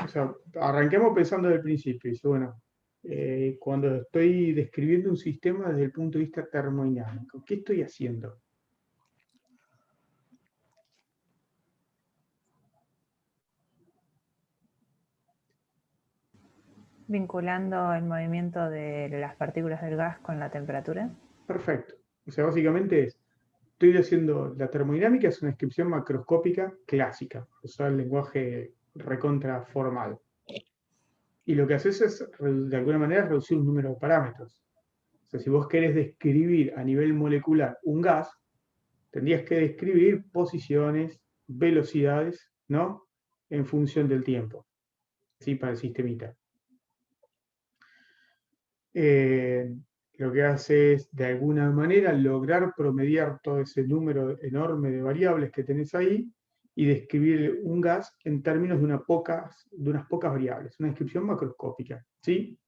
O sea, arranquemos pensando desde el principio. Dice, bueno, cuando estoy describiendo un sistema desde el punto de vista termodinámico, ¿qué estoy haciendo? Vinculando el movimiento de las partículas del gas con la temperatura. Perfecto. O sea, básicamente estoy haciendo, la termodinámica es una descripción macroscópica clásica, o sea, el lenguaje recontra formal. Y lo que haces es, de alguna manera, reducir un número de parámetros. O sea, si vos querés describir a nivel molecular un gas, tendrías que describir posiciones, velocidades, ¿no? En función del tiempo, ¿sí? Para el sistemita. Lo que hace es, de alguna manera, lograr promediar todo ese número enorme de variables que tenés ahí y describir un gas en términos de unas pocas variables, una descripción macroscópica, ¿sí?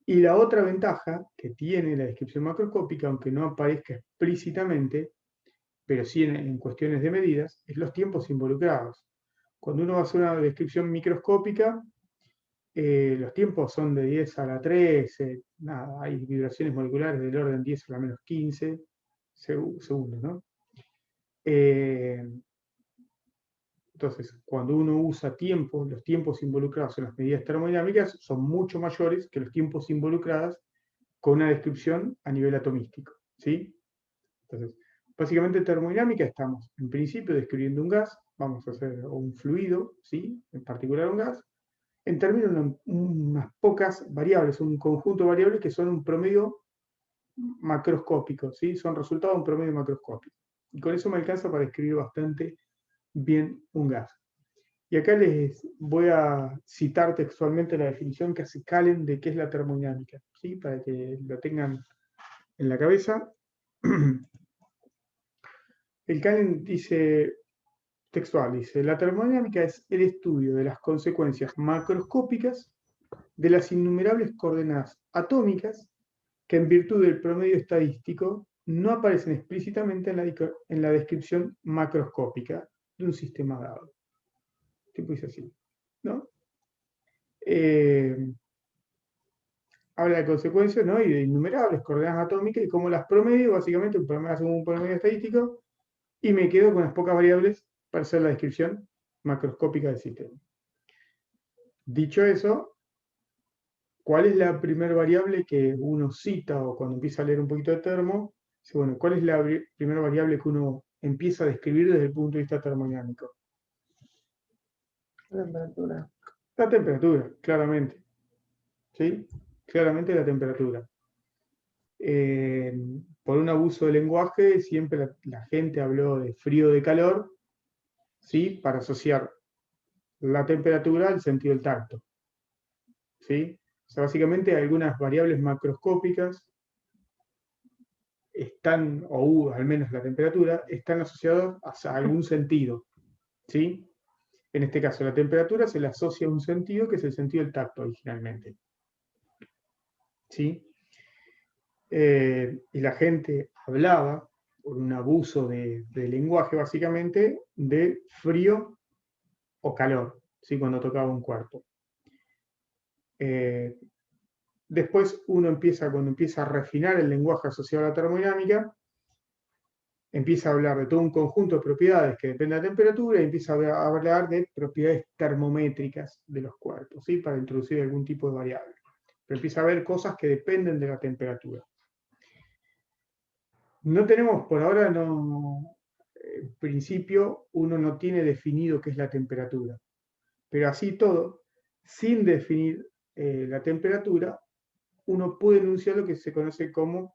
Y la otra ventaja que tiene la descripción macroscópica, aunque no aparezca explícitamente, pero sí en cuestiones de medidas, es los tiempos involucrados. Cuando uno va a hacer una descripción microscópica, los tiempos son de 10 a la 13, nada, hay vibraciones moleculares del orden 10 a la menos 15 segundos, ¿no? Entonces, cuando uno usa tiempos, los tiempos involucrados en las medidas termodinámicas son mucho mayores que los tiempos involucrados con una descripción a nivel atomístico, ¿sí? Entonces, básicamente en termodinámica estamos, en principio, describiendo un gas, vamos a hacer un fluido, ¿sí? En particular un gas, en términos de unas pocas variables, un conjunto de variables que son un promedio macroscópico, ¿sí? Son resultado de un promedio macroscópico. Y con eso me alcanza para describir bastante bien un gas. Y acá les voy a citar textualmente la definición que hace Kallen de qué es la termodinámica, ¿sí? Para que lo tengan en la cabeza. El Kallen dice, textual, dice, la termodinámica es el estudio de las consecuencias macroscópicas de las innumerables coordenadas atómicas que en virtud del promedio estadístico no aparecen explícitamente en la descripción macroscópica de un sistema dado. Tipo dice así, ¿no? Habla de consecuencias, ¿no? Y de innumerables coordenadas atómicas y cómo las promedio, básicamente, un promedio estadístico, y me quedo con las pocas variables para hacer la descripción macroscópica del sistema. Dicho eso, ¿cuál es la primera variable que uno cita o cuando empieza a leer un poquito de termo? Dice, bueno, ¿cuál es la primera variable que uno empieza a describir desde el punto de vista termodinámico? La temperatura. La temperatura, claramente. ¿Sí? Claramente la temperatura. Por un abuso de lenguaje, siempre la gente habló de frío, de calor, ¿sí? Para asociar la temperatura al sentido del tacto, ¿sí? O sea, básicamente algunas variables macroscópicas están, o al menos la temperatura, están asociadas a algún sentido, ¿sí? En este caso, la temperatura se le asocia a un sentido que es el sentido del tacto originalmente, ¿sí? Y la gente hablaba, por un abuso de lenguaje básicamente, de frío o calor, ¿sí? Cuando tocaba un cuerpo. Después cuando empieza a refinar el lenguaje asociado a la termodinámica, empieza a hablar de todo un conjunto de propiedades que dependen de la temperatura y empieza a hablar de propiedades termométricas de los cuerpos, ¿sí? Para introducir algún tipo de variable. Pero empieza a ver cosas que dependen de la temperatura. No tenemos, por ahora, en principio, uno no tiene definido qué es la temperatura. Pero así todo, sin definir la temperatura, uno puede enunciar lo que se conoce como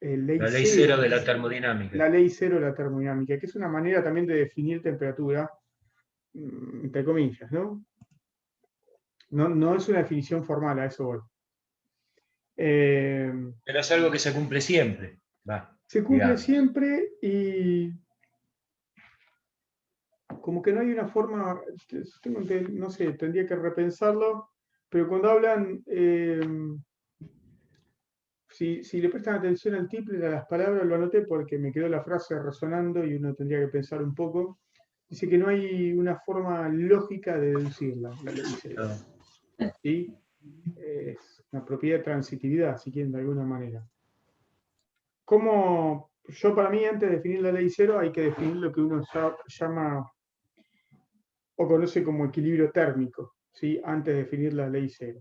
La ley cero de la termodinámica. la ley cero de la termodinámica, que es una manera también de definir temperatura, entre comillas, ¿no? No es una definición formal, a eso voy. Pero es algo que se cumple siempre. Se cumple digamos. siempre y como que no hay una forma, no sé, tendría que repensarlo, pero cuando hablan, si le prestan atención al tiple de las palabras, lo anoté porque me quedó la frase resonando y uno tendría que pensar un poco. dice que no hay una forma lógica de deducirla, la ley cero. ¿Sí? Es una propiedad de transitividad, si quieren, de alguna manera. ¿Cómo? Yo, para mí, antes de definir la ley cero, hay que definir lo que uno llama o conoce como equilibrio térmico, ¿sí? Antes de definir la ley cero.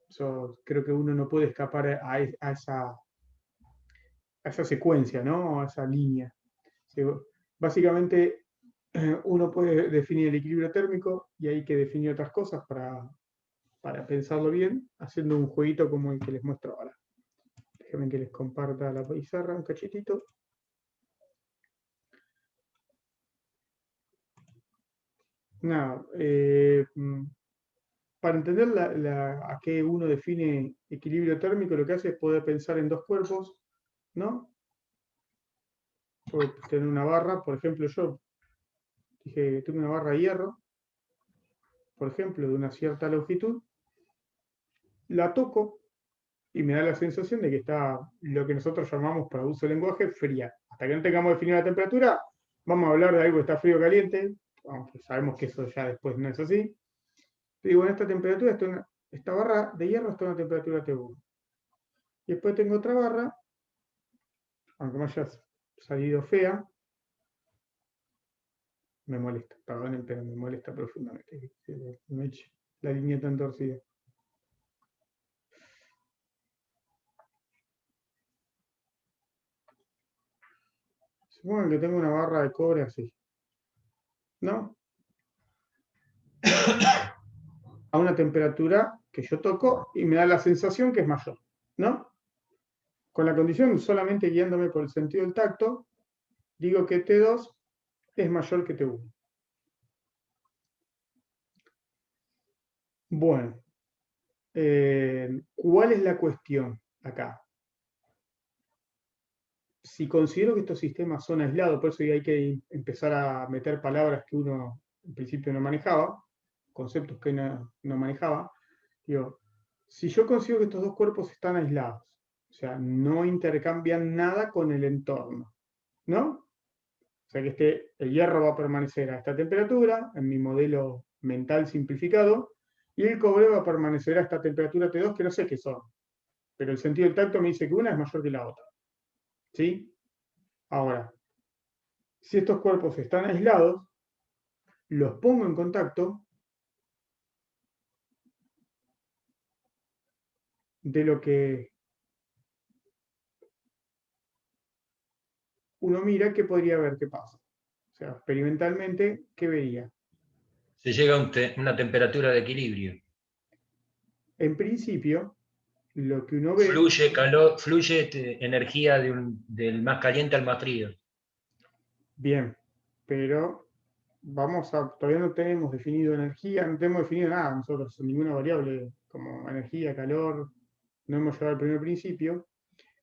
Yo creo que uno no puede escapar a esa secuencia, ¿no? A esa línea. ¿Sí? Básicamente, uno puede definir el equilibrio térmico y hay que definir otras cosas para pensarlo bien, haciendo un jueguito como el que les muestro ahora. Déjenme que les comparta la pizarra un cachitito. Nada, para entender a qué uno define equilibrio térmico, lo que hace es poder pensar en dos cuerpos, ¿no? Puedo tener una barra, por ejemplo, yo dije que tengo una barra de hierro, por ejemplo, de una cierta longitud, la toco y me da la sensación de que está lo que nosotros llamamos, para uso del lenguaje, fría. Hasta que no tengamos definida la temperatura, vamos a hablar de algo que está frío o caliente, aunque sabemos que eso ya después no es así. Digo, en esta temperatura, esta barra de hierro está a una temperatura T1. Y después tengo otra barra, aunque me haya salido fea, me molesta, perdonen, pero me molesta profundamente que me eche la línea tan torcida. Supongan que tengo una barra de cobre así, ¿no? A una temperatura que yo toco y me da la sensación que es mayor, ¿no? Con la condición, solamente guiándome por el sentido del tacto, digo que T2 es mayor que T1. Bueno, ¿cuál es la cuestión acá? Si considero que estos sistemas son aislados, por eso hay que empezar a meter palabras que uno en principio no manejaba, conceptos que no manejaba, digo, si yo considero que estos dos cuerpos están aislados, o sea, no intercambian nada con el entorno, ¿no? O sea que el hierro va a permanecer a esta temperatura, en mi modelo mental simplificado, y el cobre va a permanecer a esta temperatura T2, que no sé qué son, pero el sentido del tacto me dice que una es mayor que la otra, ¿sí? Ahora, si estos cuerpos están aislados, los pongo en contacto de lo que uno mira, ¿qué podría ver? ¿Qué pasa? O sea, experimentalmente, ¿qué vería? Se llega a una temperatura de equilibrio. En principio, lo que uno ve... Fluye calor, fluye energía del más caliente al más frío. Bien, pero todavía no tenemos definido energía, no tenemos definido nada nosotros, ninguna variable como energía, calor, no hemos llegado al primer principio.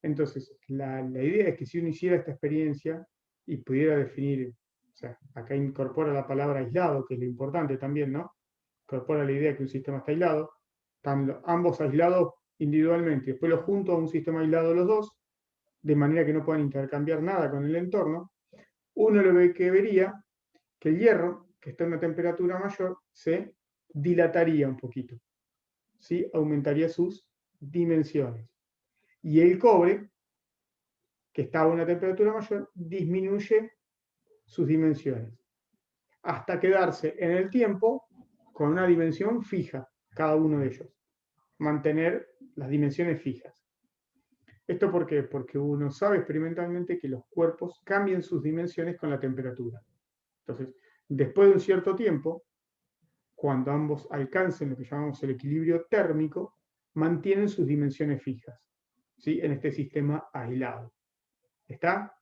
Entonces, la idea es que si uno hiciera esta experiencia y pudiera definir, o sea, acá incorpora la palabra aislado, que es lo importante también, ¿no? Incorpora la idea que un sistema está aislado, están ambos aislados individualmente, después los junto a un sistema aislado los dos, de manera que no puedan intercambiar nada con el entorno, uno lo que vería que el hierro, que está a una temperatura mayor, se dilataría un poquito, ¿sí? Aumentaría sus dimensiones. Y el cobre, que está a una temperatura mayor, disminuye sus dimensiones, hasta quedarse en el tiempo con una dimensión fija, cada uno de ellos. Mantener las dimensiones fijas. ¿Esto por qué? Porque uno sabe experimentalmente que los cuerpos cambian sus dimensiones con la temperatura. Entonces, después de un cierto tiempo, cuando ambos alcancen lo que llamamos el equilibrio térmico, mantienen sus dimensiones fijas, ¿sí? En este sistema aislado. ¿Está?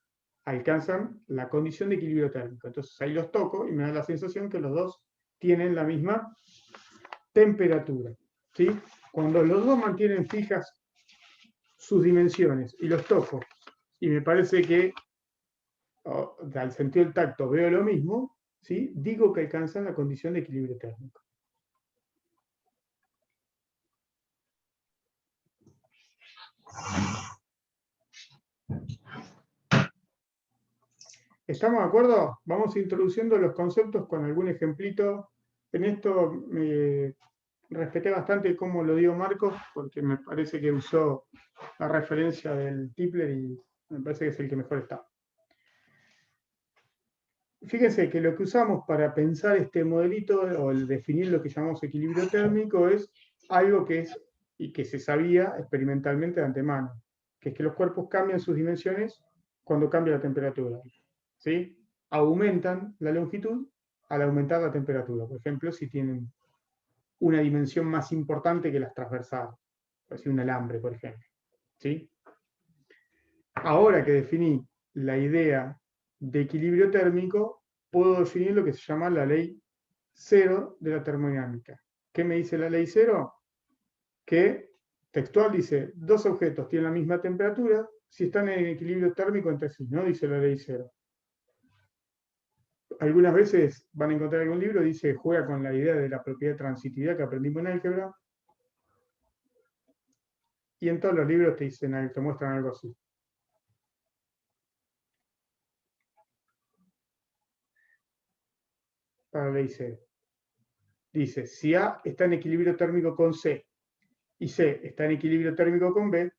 Alcanzan la condición de equilibrio térmico. Entonces ahí los toco y me da la sensación que los dos tienen la misma temperatura, ¿sí? Cuando los dos mantienen fijas sus dimensiones y los toco y me parece que al sentido del tacto veo lo mismo, ¿sí? Digo que alcanzan la condición de equilibrio térmico. ¿Estamos de acuerdo? Vamos introduciendo los conceptos con algún ejemplito. En esto me respeté bastante cómo lo dio Marcos, porque me parece que usó la referencia del Tipler y me parece que es el que mejor está. Fíjense que lo que usamos para pensar este modelito o el definir lo que llamamos equilibrio térmico es algo que es y que se sabía experimentalmente de antemano, que es que los cuerpos cambian sus dimensiones cuando cambia la temperatura. ¿Sí? Aumentan la longitud al aumentar la temperatura. Por ejemplo, si tienen una dimensión más importante que las transversales, así un alambre, por ejemplo. ¿Sí? Ahora que definí la idea de equilibrio térmico, puedo definir lo que se llama la ley cero de la termodinámica. ¿Qué me dice la ley cero? Que textual dice, dos objetos tienen la misma temperatura si están en equilibrio térmico entre sí, ¿no? Dice la ley cero. Algunas veces van a encontrar algún libro que dice, juega con la idea de la propiedad de transitividad que aprendimos en álgebra, y en todos los libros te muestran algo así. Para la ley C. Dice, si A está en equilibrio térmico con C y C está en equilibrio térmico con B,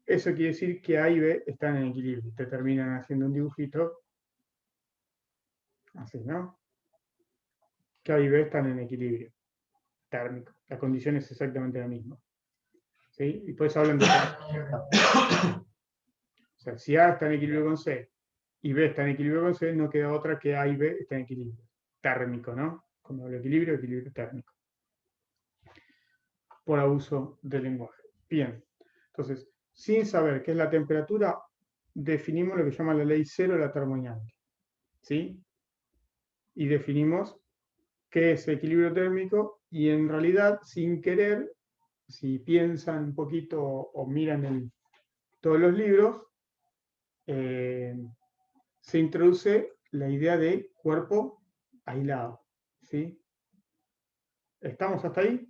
eso quiere decir que A y B están en equilibrio. Te terminan haciendo un dibujito, así, ¿no? Que A y B están en equilibrio térmico. La condición es exactamente la misma. ¿Sí? Y pues hablan de... O sea, si A está en equilibrio con C y B está en equilibrio con C, no queda otra que A y B están en equilibrio térmico, ¿no? Como el equilibrio térmico. Por abuso del lenguaje. Bien. Entonces, sin saber qué es la temperatura, definimos lo que se llama la ley cero de la termodinámica. ¿Sí? Y definimos qué es equilibrio térmico y en realidad, sin querer, si piensan un poquito o miran todos los libros, se introduce la idea de cuerpo aislado. ¿Sí? ¿Estamos hasta ahí?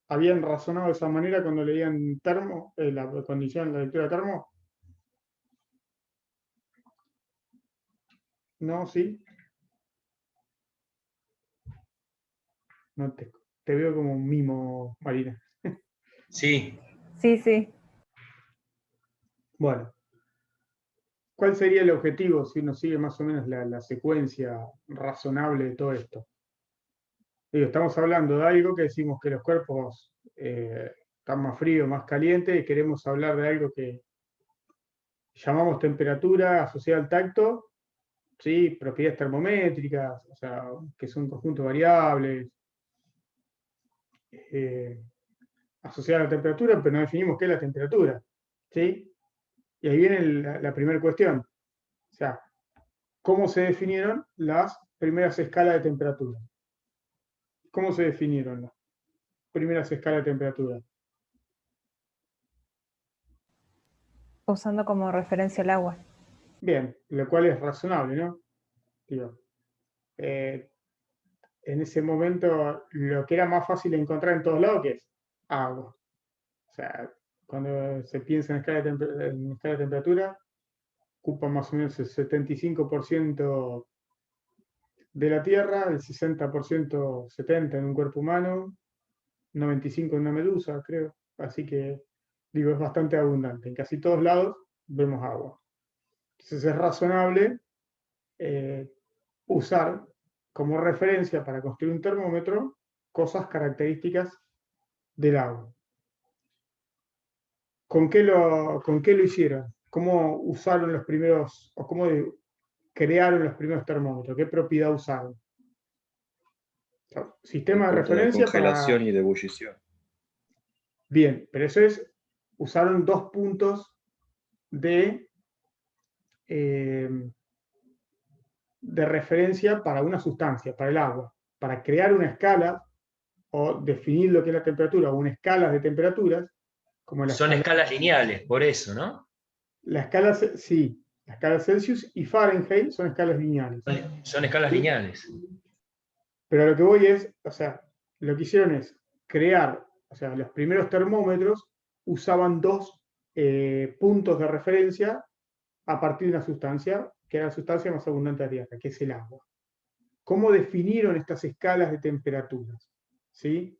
¿Habían razonado de esa manera cuando leían termo, la condición, la lectura de termo? ¿No? ¿Sí? No te veo como un mimo, Marina. Sí. Sí, sí. Bueno. ¿Cuál sería el objetivo si uno sigue más o menos la secuencia razonable de todo esto? Digo, estamos hablando de algo que decimos que los cuerpos están más fríos, más calientes, y queremos hablar de algo que llamamos temperatura asociada al tacto, ¿sí? Propiedades termométricas, o sea, que son un conjunto de variables asociadas a la temperatura, pero no definimos qué es la temperatura. ¿Sí? Y ahí viene la primera cuestión. O sea, ¿cómo se definieron las primeras escalas de temperatura? ¿Cómo se definieron las primeras escalas de temperatura? Usando como referencia el agua. Bien, lo cual es razonable, ¿no? Digo, en ese momento lo que era más fácil de encontrar en todos lados que es agua. O sea, cuando se piensa en escala de temperatura, ocupa más o menos el 75% de la Tierra, el 60%, 70% en un cuerpo humano, 95% en una medusa, creo. Así que, digo, es bastante abundante. En casi todos lados vemos agua. Entonces es razonable usar como referencia para construir un termómetro cosas características del agua. ¿Con qué lo hicieron? ¿Cómo usaron los primeros, o cómo crearon los primeros termómetros? ¿Qué propiedad usaron? O sea, sistema de El punto de referencia congelación para... y de ebullición. Bien, pero eso es, usaron dos puntos de referencia para una sustancia, para el agua, para crear una escala o definir lo que es la temperatura o una escala de temperaturas, como Son escalas lineales, por eso, ¿no? la escala, sí, la escala Celsius y Fahrenheit son escalas lineales. Son escalas ¿Sí? lineales. Pero a lo que voy es, o sea, lo que hicieron es crear, o sea, los primeros termómetros usaban dos puntos de referencia a partir de una sustancia que era la sustancia más abundante de la Tierra, que es el agua. ¿Cómo definieron estas escalas de temperaturas? ¿Sí?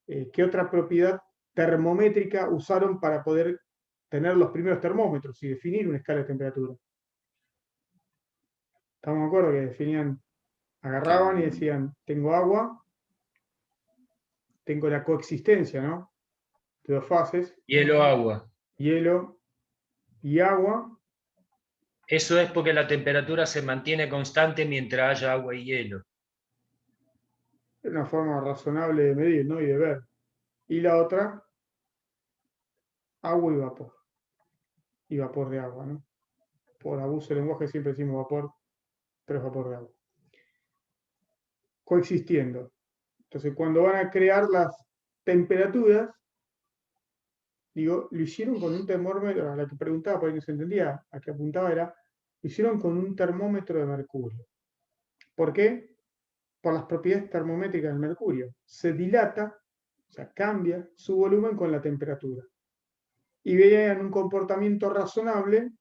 ¿Qué otra propiedad termométrica usaron para poder tener los primeros termómetros y definir una escala de temperatura? ¿Estamos de acuerdo que definían, agarraban y decían, tengo agua, tengo la coexistencia, ¿no? De dos fases, Hielo, agua. hielo y agua. Eso es porque la temperatura se mantiene constante mientras haya agua y hielo. Es una forma razonable de medir, ¿no? Y de ver. Y la otra, agua y vapor. Y vapor de agua, ¿no? Por abuso de lenguaje siempre decimos vapor, pero es vapor de agua. Coexistiendo. Entonces, cuando van a crear las temperaturas, digo, lo hicieron con un termómetro, a la que preguntaba, por ahí no se entendía, a que apuntaba era, lo hicieron con un termómetro de mercurio. ¿Por qué? Por las propiedades termométricas del mercurio. Se dilata, o sea, cambia su volumen con la temperatura. Y veían un comportamiento razonable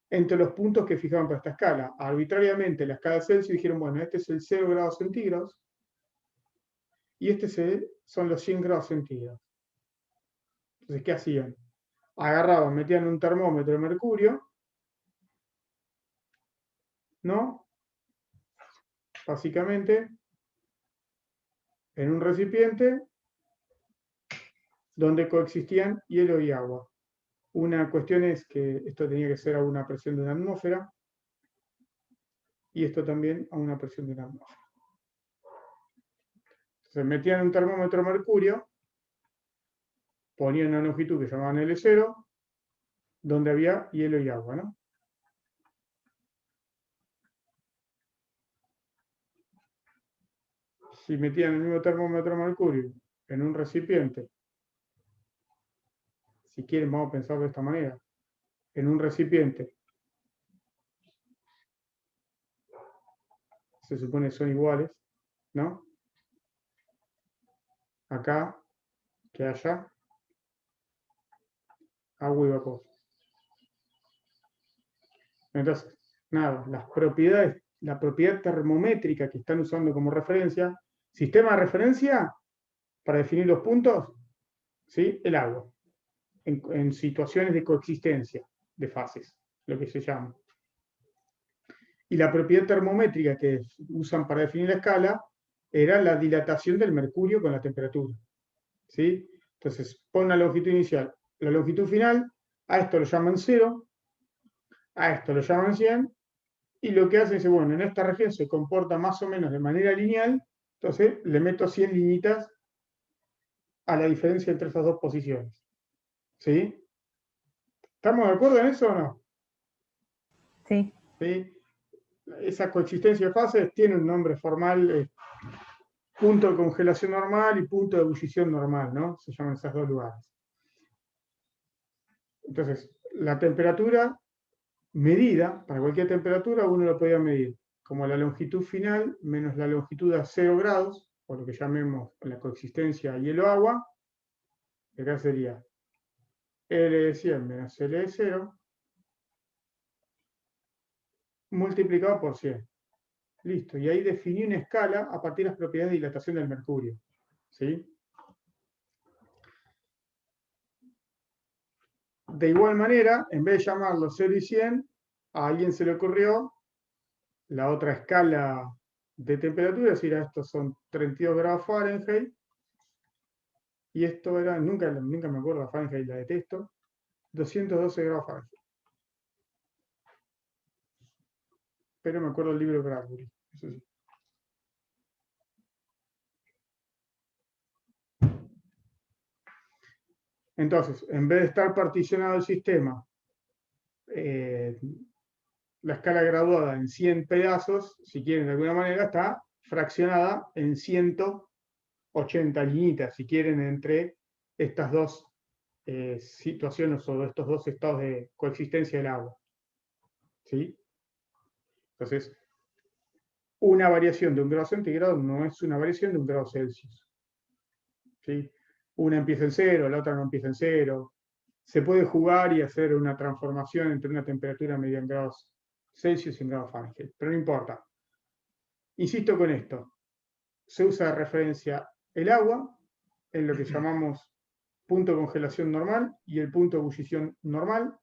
entre los puntos que fijaban para esta escala. Arbitrariamente, la escala Celsius dijeron, bueno, este es el 0 grados centígrados y este son los 100 grados centígrados. Entonces, ¿qué hacían? Agarraban, metían un termómetro de mercurio, ¿no? Básicamente, en un recipiente donde coexistían hielo y agua. Una cuestión es que esto tenía que ser a una presión de una atmósfera y esto también a una presión de una atmósfera. Entonces metían un termómetro de mercurio, ponían una longitud que llamaban L0, donde había hielo y agua, ¿no? Si metían el mismo termómetro de mercurio en un recipiente, si quieren vamos a pensar de esta manera, en un recipiente, se supone que son iguales, ¿no? Acá, que allá, agua y vapor. Entonces, nada, las propiedades, la propiedad termométrica que están usando como referencia, sistema de referencia para definir los puntos, ¿sí? El agua, en situaciones de coexistencia de fases, lo que se llama. Y la propiedad termométrica que usan para definir la escala era la dilatación del mercurio con la temperatura. ¿Sí? Entonces, pon la longitud inicial. La longitud final, a esto lo llaman 0, a esto lo llaman 100, y lo que hacen es, bueno, en esta región se comporta más o menos de manera lineal, entonces le meto 100 liñitas a la diferencia entre esas dos posiciones. ¿Sí? ¿Estamos de acuerdo en eso o no? Sí. ¿Sí? Esa coexistencia de fases tiene un nombre formal, punto de congelación normal y punto de ebullición normal, ¿no? Se llaman esos dos lugares. Entonces, la temperatura medida, para cualquier temperatura uno lo podía medir como la longitud final menos la longitud a 0 grados, o lo que llamemos la coexistencia hielo-agua, que acá sería L de 100 menos L de 0, multiplicado por 100. Listo, y ahí definí una escala a partir de las propiedades de dilatación del mercurio. ¿Sí? De igual manera, en vez de llamarlo 0 y 100, a alguien se le ocurrió la otra escala de temperatura, es decir, estos son 32 grados Fahrenheit, y esto era, nunca me acuerdo, Fahrenheit la detesto, 212 grados Fahrenheit. Pero me acuerdo del libro de Bradbury, eso sí. Entonces, en vez de estar particionado el sistema, la escala graduada en 100 pedazos, si quieren de alguna manera, está fraccionada en 180 liñitas, si quieren, entre estas dos situaciones o estos dos estados de coexistencia del agua. ¿Sí? Entonces, una variación de 1 grado centígrado no es una variación de 1 grado Celsius. ¿Sí? Una empieza en 0, la otra no empieza en 0. Se puede jugar y hacer una transformación entre una temperatura media en grados Celsius y en grados Fahrenheit, pero no importa. Insisto con esto, se usa de referencia el agua en lo que llamamos punto de congelación normal y el punto de ebullición normal,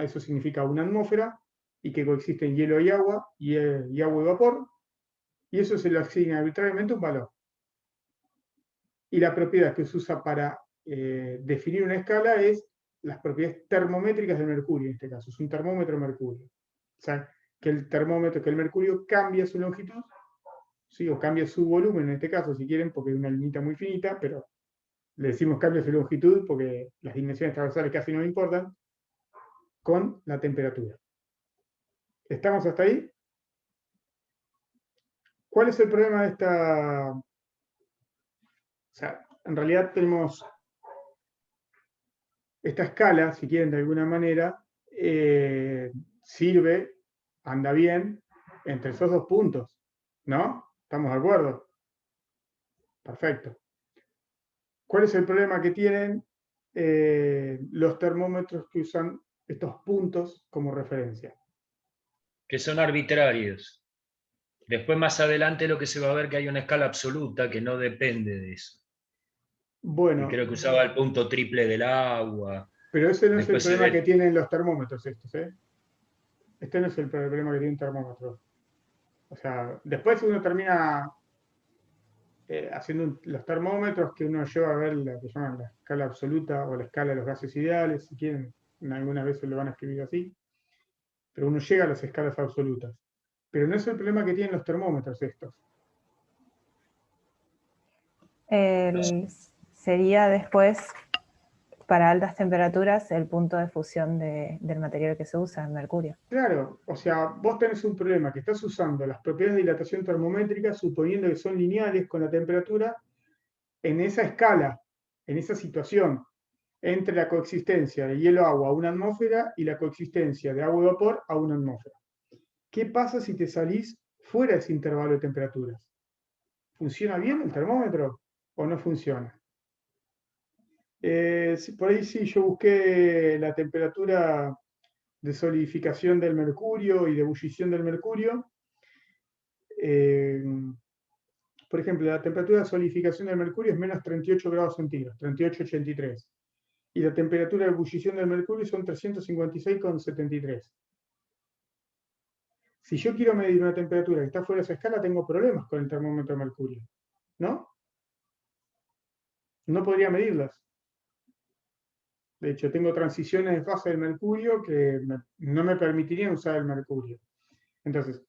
eso significa una atmósfera, y que coexisten hielo y agua, y agua y vapor, y eso se le asigna arbitrariamente un valor. Y la propiedad que se usa para definir una escala es las propiedades termométricas del mercurio, en este caso, es un termómetro de mercurio. O sea, que el mercurio cambia su longitud, ¿sí? O cambia su volumen, en este caso, si quieren, porque es una linita muy finita, pero le decimos cambia su longitud porque las dimensiones transversales casi no le importan, con la temperatura. ¿Estamos hasta ahí? ¿Cuál es el problema de esta? O sea, en realidad tenemos esta escala, si quieren, de alguna manera, sirve, anda bien, entre esos dos puntos, ¿no? ¿Estamos de acuerdo? Perfecto. ¿Cuál es el problema que tienen los termómetros que usan estos puntos como referencia? Que son arbitrarios. Después, más adelante, lo que se va a ver que hay una escala absoluta que no depende de eso. Bueno, Y creo que usaba el punto triple del agua. pero ese no es el Después se problema ve. que tienen los termómetros estos, ¿eh? Este no es el problema que tiene un termómetro. O sea, después uno termina haciendo los termómetros que uno lleva a ver la que llaman la escala absoluta o la escala de los gases ideales, si quieren, algunas veces lo van a escribir así, pero uno llega a las escalas absolutas. Pero no es el problema que tienen los termómetros estos. Sería después, para altas temperaturas, el punto de fusión del material que se usa, el mercurio. Claro, o sea, vos tenés un problema que estás usando las propiedades de dilatación termométrica suponiendo que son lineales con la temperatura en esa escala, en esa situación, entre la coexistencia de hielo-agua a una atmósfera y la coexistencia de agua y vapor a una atmósfera. ¿Qué pasa si te salís fuera de ese intervalo de temperaturas? ¿Funciona bien el termómetro o no funciona? Por ahí sí, yo busqué la temperatura de solidificación del mercurio y de ebullición del mercurio. Por ejemplo, la temperatura de solidificación del mercurio es menos 38 grados centígrados, 38,83. Y la temperatura de ebullición del mercurio son 356,73. Si yo quiero medir una temperatura que está fuera de esa escala, tengo problemas con el termómetro de mercurio, ¿no? No podría medirlas. De hecho, tengo transiciones de fase del mercurio que no me permitirían usar el mercurio. Entonces,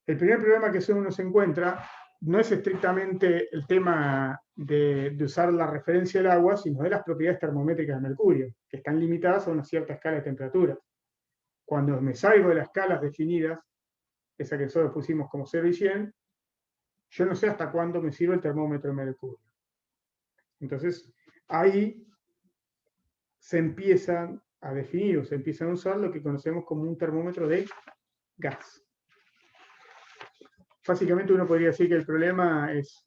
el primer problema que uno se encuentra no es estrictamente el tema de usar la referencia del agua, sino de las propiedades termométricas del mercurio, que están limitadas a una cierta escala de temperaturas. Cuando me salgo de las escalas definidas, esa que nosotros pusimos como 0 y 100, yo no sé hasta cuándo me sirve el termómetro de mercurio. Entonces, ahí se empiezan a definir o se empiezan a usar lo que conocemos como un termómetro de gas. Básicamente uno podría decir que el problema es,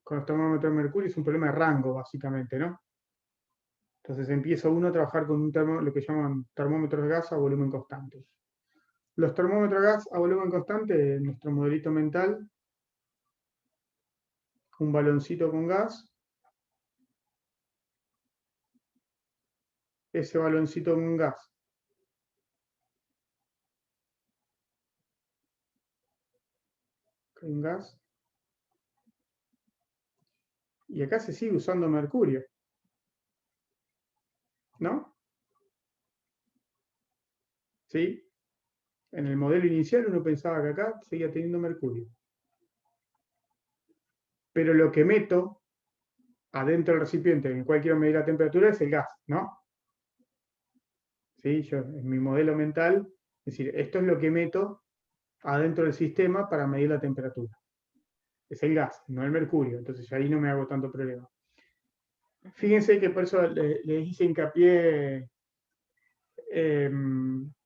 con los termómetros de mercurio, es un problema de rango, básicamente, ¿no? Entonces empieza uno a trabajar con lo que llaman termómetros de gas a volumen constante. Los termómetros de gas a volumen constante, en nuestro modelito mental, un baloncito con gas. Ese baloncito con gas y acá se sigue usando mercurio, ¿no? ¿Sí? En el modelo inicial uno pensaba que acá seguía teniendo mercurio. Pero lo que meto adentro del recipiente en el cual quiero medir la temperatura es el gas, ¿no? ¿Sí? Yo, en mi modelo mental, es decir, esto es lo que meto adentro del sistema para medir la temperatura. Es el gas, no el mercurio, entonces ahí no me hago tanto problema. Fíjense que por eso les hice hincapié,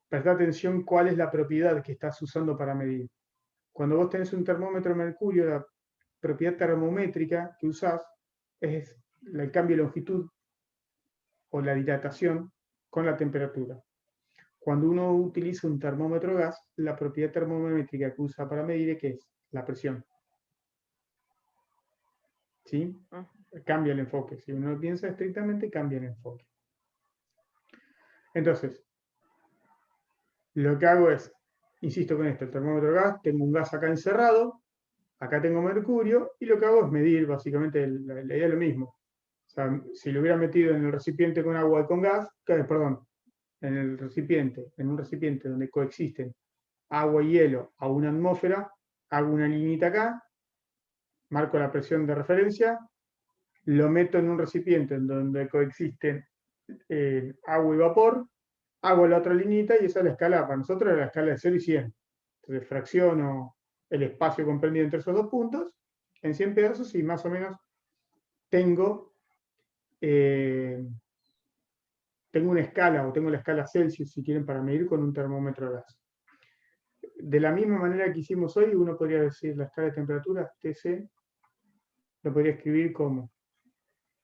prestar atención cuál es la propiedad que estás usando para medir. Cuando vos tenés un termómetro de mercurio, la propiedad termométrica que usás es el cambio de longitud o la dilatación con la temperatura. cuando uno utiliza un termómetro gas, la propiedad termométrica que usa para medir, ¿qué es? La presión. ¿Sí? Cambia el enfoque. Si uno piensa estrictamente, cambia el enfoque. Entonces, lo que hago es, insisto con esto, el termómetro gas, tengo un gas acá encerrado, acá tengo mercurio, y lo que hago es medir, básicamente, la idea es lo mismo. O sea, si lo hubiera metido en el recipiente con agua y con gas, perdón, en un recipiente donde coexisten agua y hielo a una atmósfera, hago una liñita acá, marco la presión de referencia, lo meto en un recipiente en donde coexisten agua y vapor, hago la otra liñita y esa es la escala, para nosotros es la escala de 0 y 100. Entonces fracciono el espacio comprendido entre esos dos puntos en 100 pedazos y más o menos tengo una escala, o tengo la escala Celsius, si quieren, para medir con un termómetro gas. De la misma manera que hicimos hoy, uno podría decir la escala de temperatura, TC, lo podría escribir como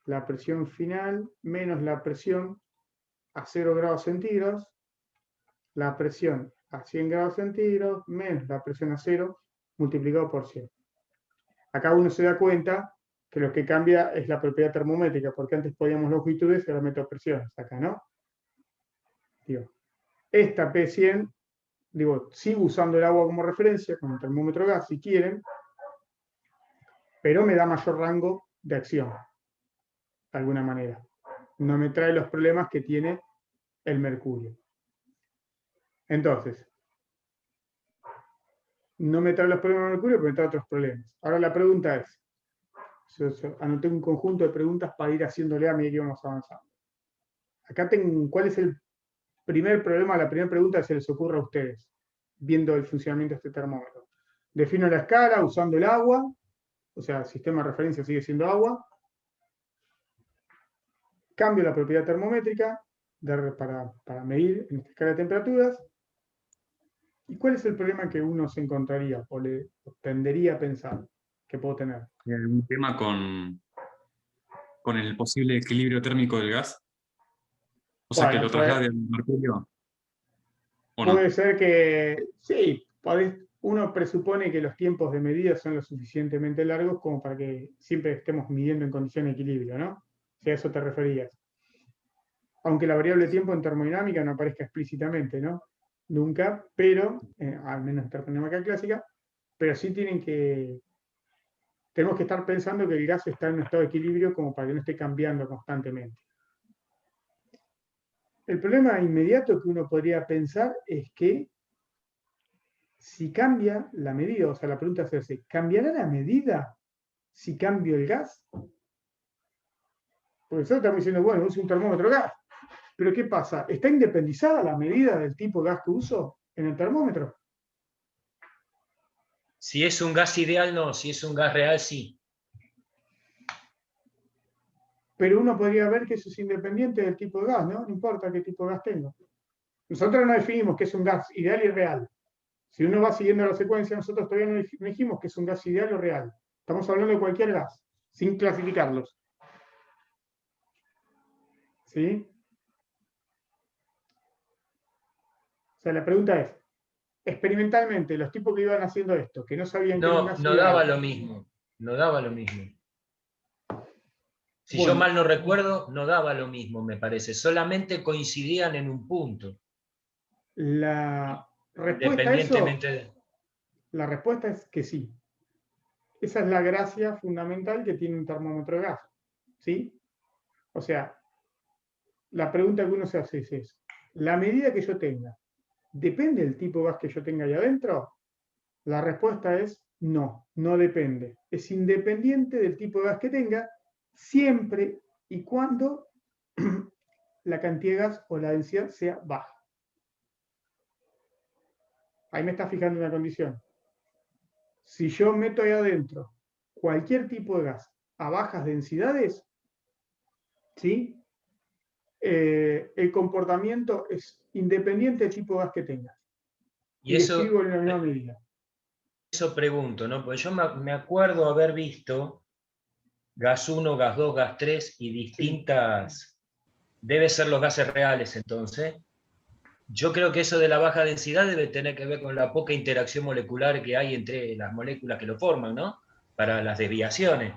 la presión final menos la presión a 0 grados centígrados, la presión a 100 grados centígrados menos la presión a 0 multiplicado por 100. Acá uno se da cuenta que lo que cambia es la propiedad termométrica, porque antes podíamos longitudes y ahora meto presiones, acá, ¿no? Digo, esta P100, digo, sigo usando el agua como referencia, con el termómetro gas, si quieren, pero me da mayor rango de acción, de alguna manera. No me trae los problemas que tiene el mercurio. Entonces, no me trae los problemas del mercurio, pero me trae otros problemas. Ahora la pregunta es, yo anoté un conjunto de preguntas para ir haciéndole a medida que vamos avanzando. Acá tengo, ¿cuál es el primer problema? La primera pregunta que se les ocurre a ustedes, viendo el funcionamiento de este termómetro. Defino la escala usando el agua, o sea, el sistema de referencia sigue siendo agua. Cambio la propiedad termométrica para medir en esta escala de temperaturas. ¿Y cuál es el problema que uno se encontraría o le tendería a pensar que puedo tener? ¿Un tema con el posible equilibrio térmico del gas? O sea, Bueno, que lo traslade al mercurio. ¿O no? puede ser que sí, uno presupone que los tiempos de medida son lo suficientemente largos como para que siempre estemos midiendo en condiciones de equilibrio, ¿no? Si a eso te referías. Aunque la variable tiempo en termodinámica no aparezca explícitamente, ¿no? Nunca, pero, al menos en termodinámica clásica, pero sí tenemos que estar pensando que el gas está en un estado de equilibrio como para que no esté cambiando constantemente. El problema inmediato que uno podría pensar es que si cambia la medida, o sea, la pregunta es hacerse, ¿cambiará la medida si cambio el gas? Porque nosotros estamos diciendo, bueno, uso un termómetro gas, pero ¿qué pasa? ¿Está independizada la medida del tipo de gas que uso en el termómetro? Si es un gas ideal, no. Si es un gas real, sí. Pero uno podría ver que eso es independiente del tipo de gas, ¿no? No importa qué tipo de gas tengo. Nosotros no definimos qué es un gas ideal y real. Si uno va siguiendo la secuencia, nosotros todavía no dijimos que es un gas ideal o real. Estamos hablando de cualquier gas, sin clasificarlos. ¿Sí? O sea, la pregunta es, experimentalmente, los tipos que iban haciendo esto, que no sabían que era un No, gas no ideal, daba lo mismo. No daba lo mismo. Si bueno, yo mal no recuerdo, no daba lo mismo, me parece. Solamente coincidían en un punto. la respuesta a eso, Independientemente de... la respuesta es que sí. Esa es la gracia fundamental que tiene un termómetro de gas. ¿Sí? O sea, la pregunta que uno se hace es, ¿la medida que yo tenga depende del tipo de gas que yo tenga ahí adentro? La respuesta es no, no depende. Es independiente del tipo de gas que tenga, siempre y cuando la cantidad de gas o la densidad sea baja. Ahí me está fijando una condición. Si yo meto ahí adentro cualquier tipo de gas a bajas densidades, ¿sí? El comportamiento es independiente del tipo de gas que tenga. Y describo en la misma medida. eso pregunto, ¿no? Porque yo me acuerdo haber visto gas 1, gas 2, gas 3 y distintas... Debe ser los gases reales, entonces. Yo creo que eso de la baja densidad debe tener que ver con la poca interacción molecular que hay entre las moléculas que lo forman, ¿no? Para las desviaciones.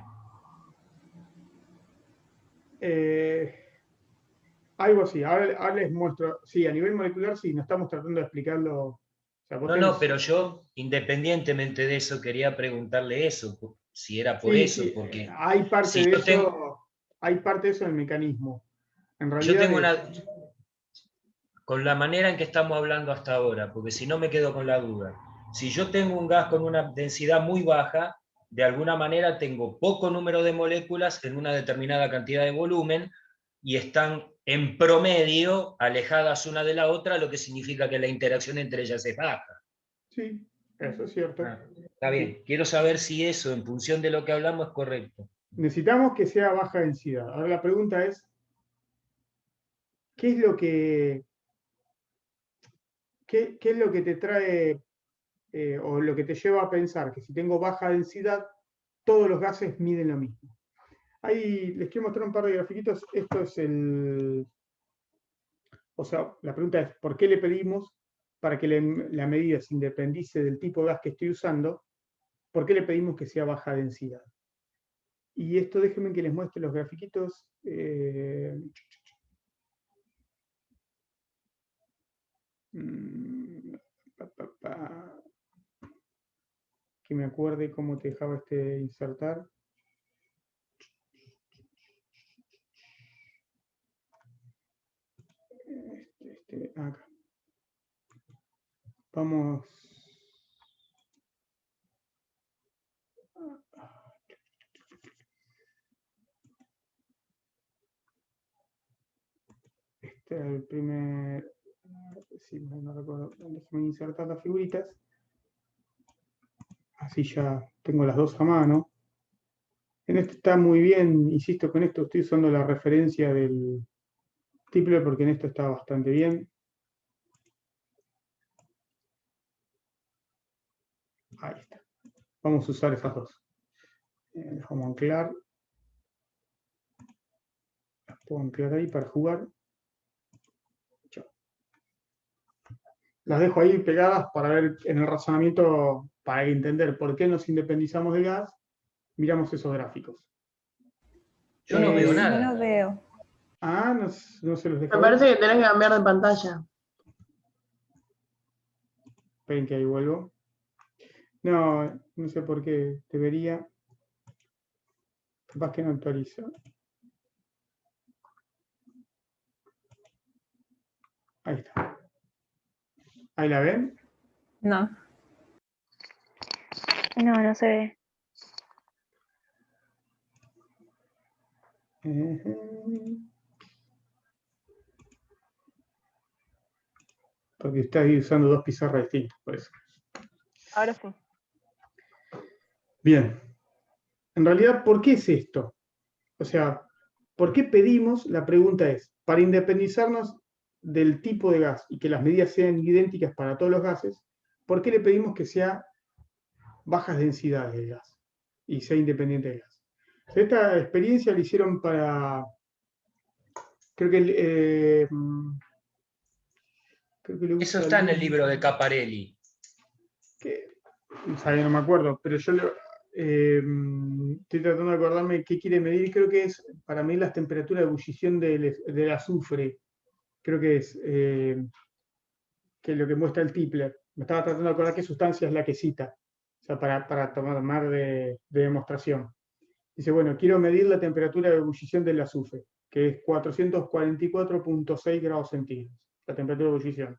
Algo así, ahora les muestro, sí, a nivel molecular sí, no estamos tratando de explicarlo. O sea, vos No, tenés- pero yo, independientemente de eso, quería preguntarle eso, si era por sí, eso, sí, porque hay parte si de yo tengo, eso, hay parte de eso en el mecanismo. En yo realidad tengo es, una, con la manera en que estamos hablando hasta ahora, porque si no me quedo con la duda, si yo tengo un gas con una densidad muy baja, de alguna manera tengo poco número de moléculas en una determinada cantidad de volumen y están en promedio alejadas una de la otra, lo que significa que la interacción entre ellas es baja. sí, eso es cierto. Ah, está bien, quiero saber si eso, en función de lo que hablamos, es correcto. Necesitamos que sea baja densidad. Ahora la pregunta es, ¿qué es lo que, qué es lo que te trae o lo que te lleva a pensar que si tengo baja densidad, todos los gases miden lo mismo? Ahí les quiero mostrar un par de grafiquitos. Esto es el... O sea, la pregunta es, ¿por qué le pedimos para que la medida se independice del tipo de gas que estoy usando? ¿Por qué le pedimos que sea baja densidad? Y esto déjenme que les muestre los grafiquitos. Pa, pa, pa. Que me acuerde cómo te dejaba insertar. Acá. Vamos. Este es el primer. Sí, no recuerdo. Déjenme insertar las figuritas. Así ya tengo las dos a mano. En este está muy bien, insisto con esto, estoy usando la referencia del Tipler porque en esto está bastante bien. Ahí está. Vamos a usar esas dos. Las vamos a anclar. Las puedo anclar ahí para jugar. Las dejo ahí pegadas para ver en el razonamiento, para entender por qué nos independizamos del gas, miramos esos gráficos. Yo no veo Yo no nada. veo. No se los dejo Me ver. parece que tenés que cambiar de pantalla. Esperen que ahí vuelvo. No, no sé por qué. Debería. Capaz que no actualiza. Ahí está. ¿Ahí la ven? No. No, no se ve. Porque estáis usando dos pizarras distintas, por eso. Ahora sí. Bien. En realidad, ¿por qué es esto? O sea, ¿por qué pedimos? La pregunta es, para independizarnos del tipo de gas y que las medidas sean idénticas para todos los gases, ¿por qué le pedimos que sea bajas densidades del gas y sea independiente del gas? Esta experiencia la hicieron para, creo que, creo que le Eso usa está en el libro de Caparelli. o sea, yo no me acuerdo, pero yo estoy tratando de acordarme qué quiere medir, creo que es para medir las temperaturas de ebullición del azufre, creo que es lo que muestra el Tipler. Me estaba tratando de acordar qué sustancia es la que cita, o sea, para tomar de demostración. Dice, bueno, quiero medir la temperatura de ebullición del azufre, que es 444.6 grados centígrados, la temperatura de ebullición.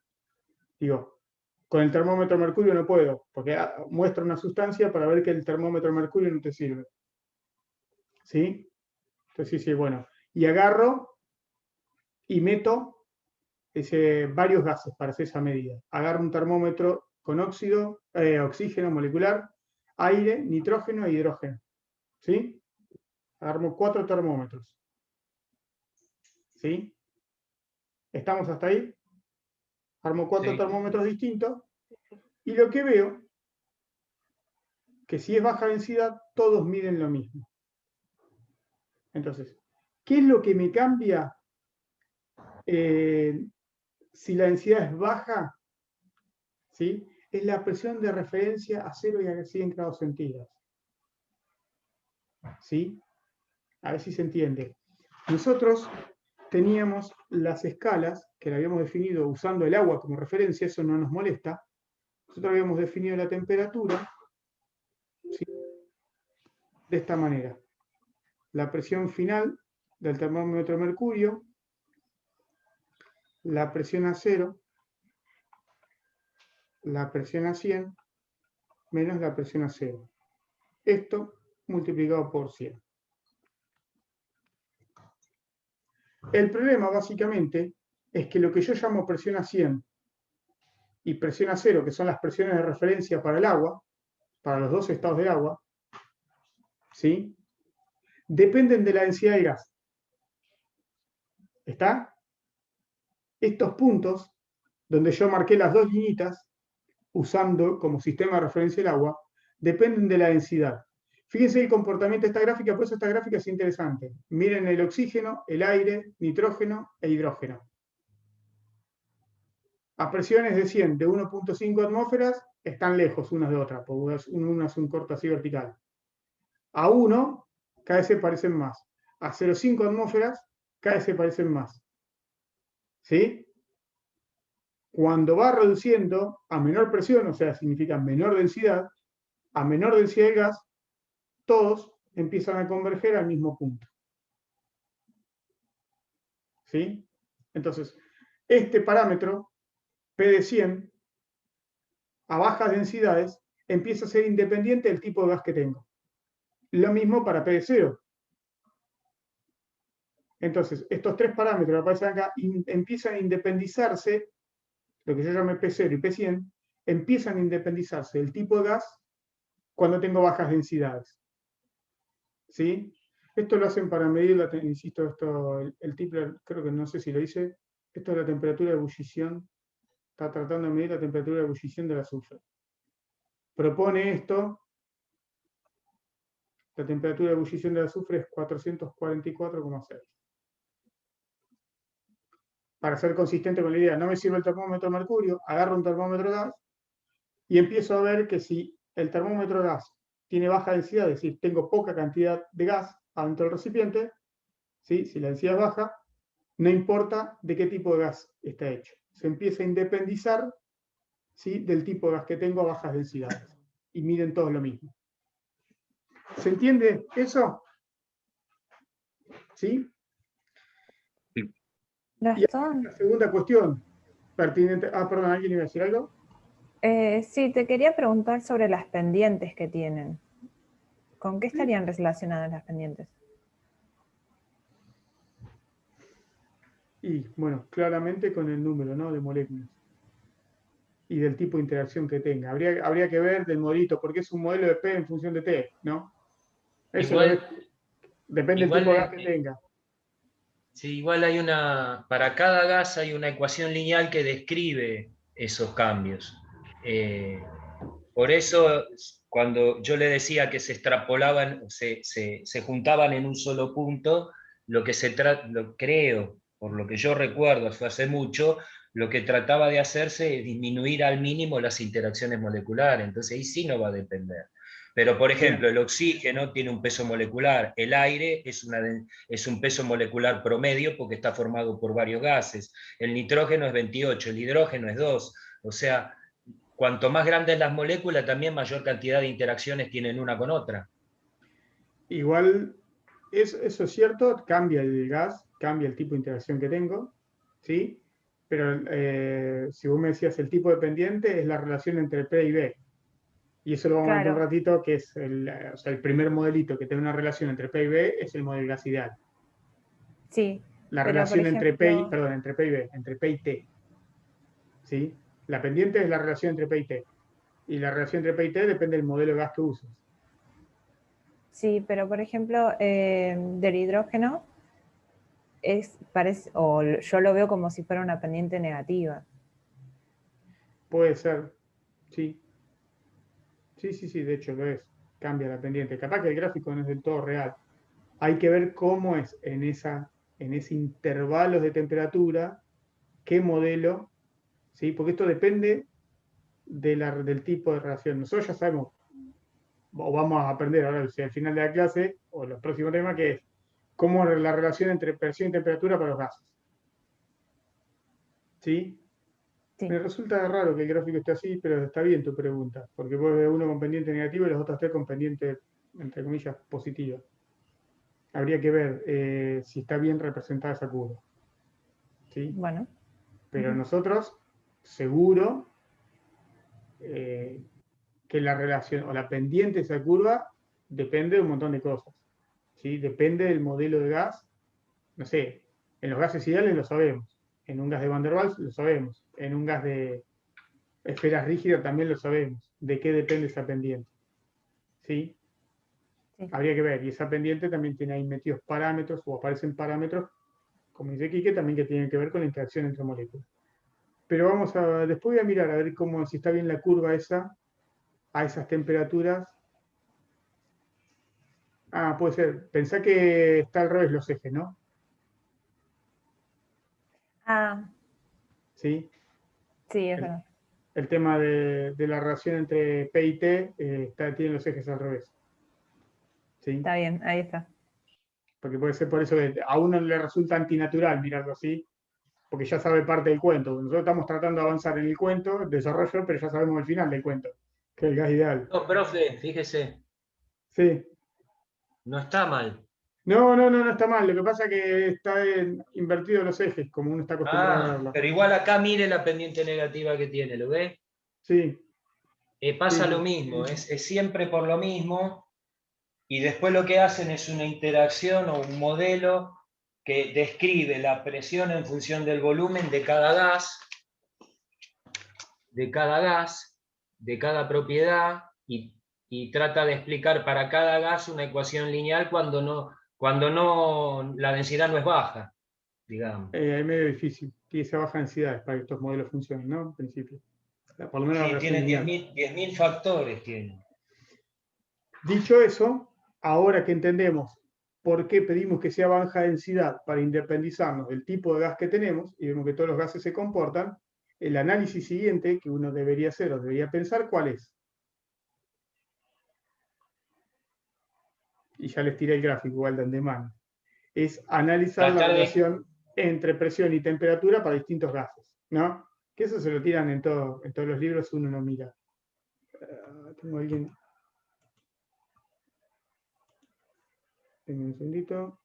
Digo, con el termómetro de mercurio no puedo, porque muestra una sustancia para ver que el termómetro de mercurio no te sirve. ¿Sí? Entonces sí, bueno. Y agarro y meto varios gases para hacer esa medida. Agarro un termómetro con oxígeno molecular, aire, nitrógeno e hidrógeno. ¿Sí? Armo 4 termómetros. ¿Sí? ¿Estamos hasta ahí? Armo 4 Sí. termómetros distintos y lo que veo, que si es baja densidad, todos miden lo mismo. Entonces, ¿qué es lo que me cambia si la densidad es baja, ¿sí? Es la presión de referencia a 0 y a 100 grados centígrados. ¿Sí? A ver si se entiende. Nosotros teníamos las escalas que la habíamos definido usando el agua como referencia, eso no nos molesta. Nosotros habíamos definido la temperatura, ¿sí?, de esta manera. La presión final del termómetro de mercurio, la presión a 0, la presión a 100, menos la presión a 0. Esto multiplicado por 100. El problema, básicamente, es que lo que yo llamo presión a 100 y presión a 0, que son las presiones de referencia para el agua, para los dos estados de agua, ¿sí?, dependen de la densidad del gas. ¿Está? Estos puntos, donde yo marqué las dos liñitas, usando como sistema de referencia el agua, dependen de la densidad. Fíjense el comportamiento de esta gráfica, por eso esta gráfica es interesante. Miren el oxígeno, el aire, nitrógeno e hidrógeno. A presiones de 100, de 1.5 atmósferas, están lejos unas de otras, porque una es un corte así vertical. A 1, cada vez se parecen más. A 0,5 atmósferas, cada vez se parecen más. ¿Sí? Cuando va reduciendo a menor presión, o sea, significa menor densidad, a menor densidad de gas, todos empiezan a converger al mismo punto. ¿Sí? Entonces, este parámetro, P de 100, a bajas densidades, empieza a ser independiente del tipo de gas que tengo. Lo mismo para P de 0. Entonces, estos tres parámetros que aparecen acá empiezan a independizarse, lo que yo llamo P0 y P100, empiezan a independizarse del tipo de gas cuando tengo bajas densidades. ¿Sí? Esto lo hacen para medir, insisto, esto, el Tipler, creo que no sé si lo hice, esto es la temperatura de ebullición, está tratando de medir la temperatura de ebullición del azufre. Propone esto, la temperatura de ebullición del azufre es 444,6. Para ser consistente con la idea, no me sirve el termómetro de mercurio, agarro un termómetro de gas y empiezo a ver que si el termómetro de gas tiene baja densidad, es decir, tengo poca cantidad de gas adentro del recipiente, ¿sí?, si la densidad es baja, no importa de qué tipo de gas está hecho. Se empieza a independizar, ¿sí?, del tipo de gas que tengo a bajas densidades. Y miden todos lo mismo. ¿Se entiende eso? ¿Sí? Gastón, Y la segunda cuestión pertinente. Perdón, ¿alguien iba a decir algo? sí, te quería preguntar sobre las pendientes que tienen. ¿Con qué estarían relacionadas las pendientes? Y, bueno, claramente con el número, ¿no?, de moléculas. Y del tipo de interacción que tenga. Habría que ver del modelito, porque es un modelo de P en función de T, ¿no? Eso depende del tipo de gas que tenga. Sí, igual para cada gas hay una ecuación lineal que describe esos cambios. Por eso, cuando yo le decía que se extrapolaban, se juntaban en un solo punto, lo creo, por lo que yo recuerdo, fue hace mucho, lo que trataba de hacerse es disminuir al mínimo las interacciones moleculares, entonces ahí sí no va a depender. Pero, por ejemplo, el oxígeno tiene un peso molecular, el aire es un peso molecular promedio porque está formado por varios gases, el nitrógeno es 28, el hidrógeno es 2, o sea, cuanto más grandes las moléculas, también mayor cantidad de interacciones tienen una con otra. Igual, eso es cierto, cambia el gas, cambia el tipo de interacción que tengo, ¿sí? Pero si vos me decías el tipo dependiente, es la relación entre P y B. Y eso lo vamos a ver un ratito, que es el primer modelito que tiene una relación entre P y B, es el modelo gas ideal. Sí. La relación entre P y B, entre P y T. ¿Sí? La pendiente es la relación entre P y T. Y la relación entre P y T depende del modelo de gas que uses. Sí, pero por ejemplo, del hidrógeno, yo lo veo como si fuera una pendiente negativa. Puede ser, sí. Sí, de hecho lo es. Cambia la pendiente. Capaz que el gráfico no es del todo real. Hay que ver cómo es en ese intervalo de temperatura qué modelo, ¿sí? Porque esto depende del tipo de relación. Nosotros ya sabemos, o vamos a aprender ahora al final de la clase, o los próximos temas, que es cómo es la relación entre presión y temperatura para los gases. ¿Sí? Sí. Me resulta raro que el gráfico esté así, pero está bien tu pregunta, porque vos ves uno con pendiente negativa y los otros tres con pendiente, entre comillas, positiva. Habría que ver si está bien representada esa curva. ¿Sí? Bueno. Pero nosotros, seguro, que la relación o la pendiente de esa curva depende de un montón de cosas. ¿Sí? Depende del modelo de gas. No sé, en los gases ideales lo sabemos. En un gas de Van der Waals lo sabemos. En un gas de esferas rígidas también lo sabemos. ¿De qué depende esa pendiente? ¿Sí? Sí. Habría que ver. Y esa pendiente también tiene ahí metidos parámetros o aparecen parámetros, como dice Quique, también que tienen que ver con la interacción entre moléculas. Pero después voy a mirar a ver si está bien la curva esa a esas temperaturas. Ah, puede ser. Pensá que está al revés los ejes, ¿no? Ah, ¿Sí? sí, es El, verdad. el tema de la relación entre P y T tiene los ejes al revés. ¿Sí? Está bien, ahí está. Porque puede ser por eso que a uno le resulta antinatural mirarlo así, porque ya sabe parte del cuento. Nosotros estamos tratando de avanzar en el cuento, el desarrollo, pero ya sabemos el final del cuento, que es el gas ideal. No, profe, fíjese, Sí. no está mal. No está mal. Lo que pasa es que está invertido los ejes, como uno está acostumbrado a verlo. Pero igual acá mire la pendiente negativa que tiene, ¿lo ve? Sí, Pasa sí, lo mismo, es siempre por lo mismo, y después lo que hacen es una interacción o un modelo que describe la presión en función del volumen de cada gas, de cada propiedad, y trata de explicar para cada gas una ecuación lineal cuando no la densidad no es baja, digamos. es medio difícil. Tiene esa baja densidad para que estos modelos funcionen, ¿no? En principio. Por lo menos la Sí, relación tiene lineal. 10.000 factores. Tiene. Dicho eso, ahora que entendemos por qué pedimos que sea baja densidad para independizarnos del tipo de gas que tenemos, y vemos que todos los gases se comportan, el análisis siguiente que uno debería hacer o debería pensar, ¿cuál es? Y ya les tiré el gráfico igual de antemano. Es analizar la Tratar de... relación entre presión y temperatura para distintos gases, ¿no? Que eso se lo tiran en todos los libros, uno no mira. Tengo alguien... Tengo un segundito.